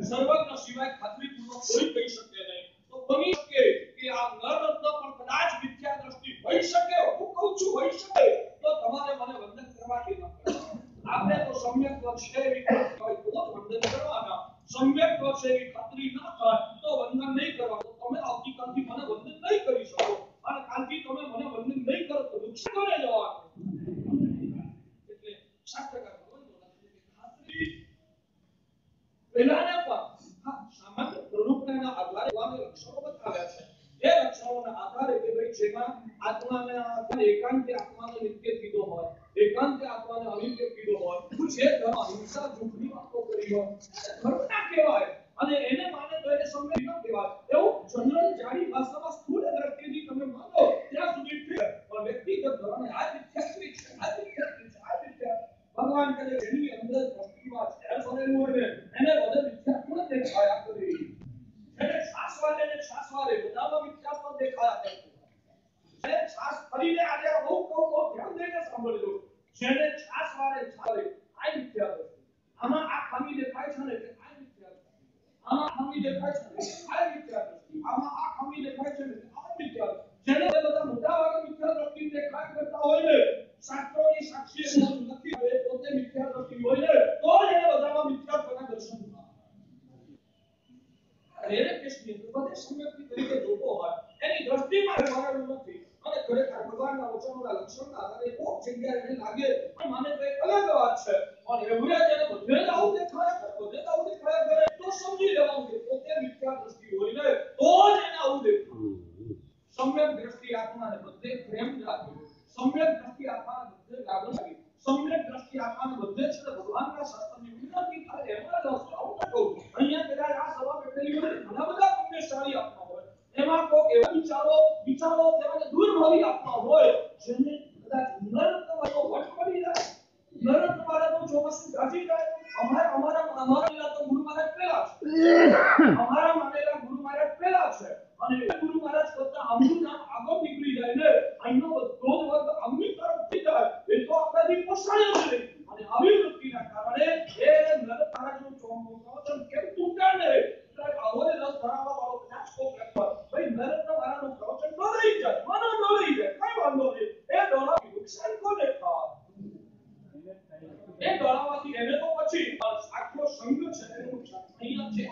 સર્વજ્ઞ સિવાય ખાતરીપૂર્વક કોઈ કહી શકે નહીં. તો બની શકે કે આ નરરત્ન પણ કદાચ મિથ્યા દ્રષ્ટિ હોઈ શકે. હું કહું છું હોઈ શકે, તો તમારે મને વંદન કરવાથી ન કરવા. આપણે તો સમ્યક છે એવી ખાતરી હોય તો વંદન કરવાના. સમ્યક છે એવી ખાતરી ના થાય તો વંદન નહીં કરવાનું. તો તમે આવતીકાલથી મને વંદન નહીં કરી શકો, અને કાલથી તમે મને વંદન નહીં કરો તો નુકસાન કરે જવાનું. એટલે શાસ્ત્રકાર ભગવાન ખાતરી પહેલાના પણ સામાન્ય પ્રરૂપના આધારે ભગવાને લક્ષણો બતાવ્યા છે. એ લક્ષણોના આધારે કે ભાઈ જેમાં આત્માને એકાંતે આત્માને નિત્ય કીધો હોય, એકાંતે આત્માને અનિત્ય કીધો હોય, જે ધર્મ અહિંસા દુઃખની વાતો કરી હોય ધર્મ ના કહેવાય, અને એને માને તો એને સમ્યક ન કહેવાય. એવું જનરલ જાડી ભાષામાં સ્થૂળ દ્રષ્ટિથી તમે માનો ત્યાં સુધી ઠીક, પણ વ્યક્તિગત ધોરણે આ મિથ્યાત્વી છે, આ મિથ્યાત્વી છે, આ મિથ્યાત્વી. ભગવાન કહે જેની અંદર દ્રષ્ટિમાં ઝેર ભરેલું હોય ને એને બધે મિથ્યાત્વ દેખાયા કરે. એને શ્વાસવારે બધામાં મિથ્યાત્વ દેખાયા કરે. જે શ્વાસ ફરીને આજે બહુ ધ્યાન દઈને સાંભળજો. જેને શ્વાસવારે આ મિથ્યાત્વ, આમાં આ ખામી દેખાય છે ને આ મિથ્યાત્વ, આમાં ખામી દેખાય છે ને આ મિથ્યાત્વ, આમાં આ ખામી દેખાય છે ને આ મિથ્યાત્વ. જેને બધા મોટા ભાગે મિથ્યા દ્રષ્ટિ દેખાય કરતા હોય ને, શાસ્ત્રોની સાક્ષી નથી હોય, પોતે મિથ્યા દ્રષ્ટિ હોય ને તો એને બધામાં મિથ્યાત્વના દર્શન થાય. એને કૃષ્ણ બધે સમ્યક્તિ તરીકે જોતો હોય એની દ્રષ્ટિમાં મારેલું નથી, અને ખરેખર ભગવાનના વચનોના લક્ષણના આધારે કોક જગ્યાએ એને લાગે પણ માને તો એક અલગ વાત છે. અને એવડે જેને બધે જ આવું દેખાયા કરે, બધે જ આવું દેખાયા કરે તો સમજી લેવાનું કે પોતે મિથ્યા દ્રષ્ટિ હોય ને તો જ એને આવું દેખાય. સમ્યક દ્રષ્ટિ આત્માને બધે પ્રેમ લાગે, સમ્યક દ્રષ્ટિ આત્માને બધે લાગણી લાગે, સમ્યક દ્રષ્ટિ આત્માને બધે છે ભગવાનના શાસ્ત્રની વિનંતી થાય એમાં જ આવું ન કહું. અહીંયા કદાચ આ સભા બેઠેલી હોય ઘણા બધા પુણ્યશાળી આત્મા હોય, એમાં કોક એવા વિચારો તેમને દૂરભાવી આત્મા હોય જેને કદાચ નરકવાળો વટ પડી જાય, નરકવાળાનો ચોમાસું ગાજી જાય. અમારા તો ગુરુ મહારાજ પેલા છે, અમારા માનેલા ગુરુ મહારાજ પેલા છે, અને ગુરુ મહારાજ કરતા આમનું નામ આગળ નીકળી જાય ને અહીંનો બધો જ વર્ગ આમની તરફ થઈ જાય એ તો આપણાથી પોસાય જ નહીં. અને આવી વૃત્તિના કારણે એ નરક મહારાજનું પ્રવચન કેમ તૂટા ને આવોને રસ ધરાવવા વાળો કદાચ કોક લખવા ભાઈ નરક મહારાજનું પ્રવચન ન રહી જાય, માનો ન રહી જાય, કઈ વાંધો નહીં. એ દોડાવી નુકસાન કોને થાય? એ દોડાવાથી એને તો પછી આખો સંઘ છે એનું નુકસાન. અહીંયા છે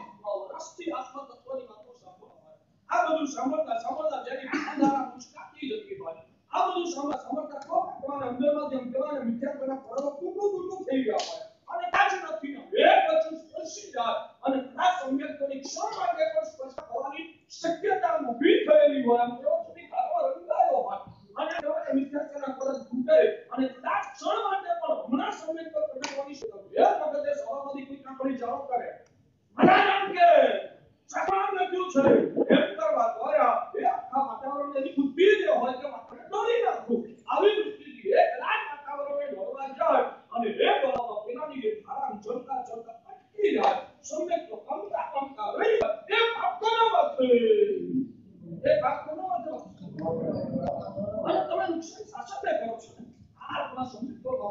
રસથી આત્મા તત્વની વાતો સાંભળવા, આ બધું સાંભળતા જેની ધારા મુસ્કાતી જતી હોય, આ બધું સાંભળતા કોક તમારા અંદરમાં જેમ કહેવાય મિથ્યાત્વના પર્વ ટૂંકું થઈ ગયા હોય અને કાચ નથી ને એક વચન સ્પર્શી જાય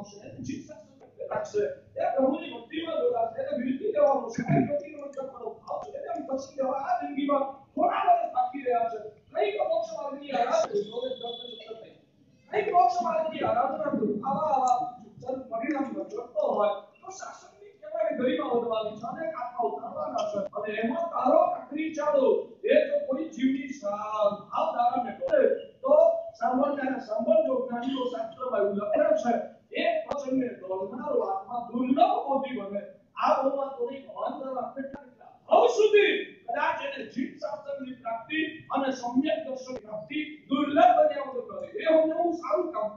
પામશે અને જીત સત્સંગ રાખશે એ પ્રભુની ભક્તિમાં જોડાશે એટલે વિરતી લેવાનું છે પ્રતિનો જન્મનો ભાવ છે એટલે પછી જવા આ જિંદગીમાં થોડા વર્ષ બાકી રહ્યા છે કઈક મોક્ષ માર્ગની આરાધના જોડે દર્શન નહીં કઈક મોક્ષ માર્ગની આરાધના કરું આવા પરિણામ જોડતો હોય તો શાસનની કહેવાય ગરિમા વધવાની છે અને આત્મા ઉતારવાના છે અને એમાં તારો આખરી ચાલો એ તો કોઈ જીવની ભાવ ધારાને ડોલે તો સાંભળજો જ્ઞાનીઓ શાસ્ત્રમાં એવું લખેલું છે એક વચનને ડોલનારો આત્મા દુર્લભ મોતી બને આ બોમાં તો નહીં ભગવાન દ્વારા કેટલા ભાવ સુધી કદાચ એને જીત શાસ્ત્રની પ્રાપ્તિ અને સમ્યક દર્શન પ્રાપ્તિ દુર્લભ બન્યા વગર કરે એ હું સારું કામ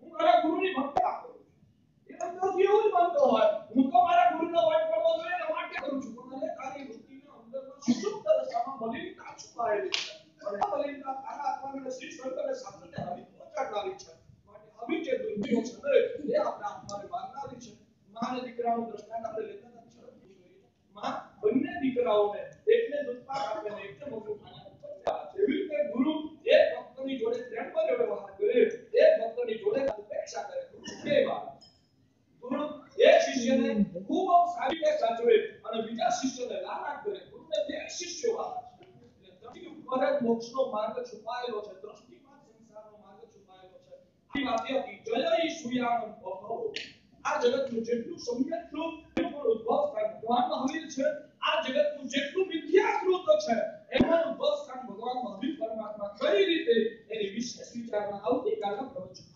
હું મારા ગુરુની ભક્તિ આપું એ અંદરથી એવું જ માનતો હોય હું તો મારા ગુરુનો વટ કરવો જોઈએ એના માટે કરું છું પણ મને તારી વૃત્તિના અંદરમાં સુષુપ્ત દશામાં મલિનતા છુપાયેલી છે અને આ મલિનતા તારા આત્માને શ્રી સંતને શાસ્ત્રને હરી પહોંચાડનારી છે માટે આવી જે દુર્ગતિઓ છે એ આપણા આત્માને મારનારી છે માને દીકરાનું દ્રષ્ટાંત આપણે લેતા નથી માં બંને દીકરાઓને એકને દુષ્પાક આપે ને એકને મોટું ખાના એવી રીતે ગુરુ એક ભક્તની જોડે પ્રેમભર્યો વ્યવહાર કરે એક ભક્તની જોડે ઉપેક્ષા કરે બે વાર ગુરુ એક શિષ્યને ખૂબ સારી રીતે સાચવે અને બીજા શિષ્યને લાલાક કરે ગુરુને બે શિષ્યો આવે છે એટલે દ્રષ્ટિ ઉપર જ મોક્ષનો માર્ગ છુપાયેલો છે દ્રષ્ટિમાં સંસારનો માર્ગ છુપાયેલો છે આ વાત હતી જય સૂર્યાનંદ ભવો આ જગતનું જેટલું સમ્યકનું ઉદ્ભવ થાય ભગવાન મહાવીર છે આ જગતનું જેટલું મિથ્યાકૃત છે એમાં ઉદ્ભવ સ્થાન ભગવાન મહાવીર પરમાત્મા કઈ રીતે એની વિશેષ વિચારણા આવતીકાલના પ્રવચન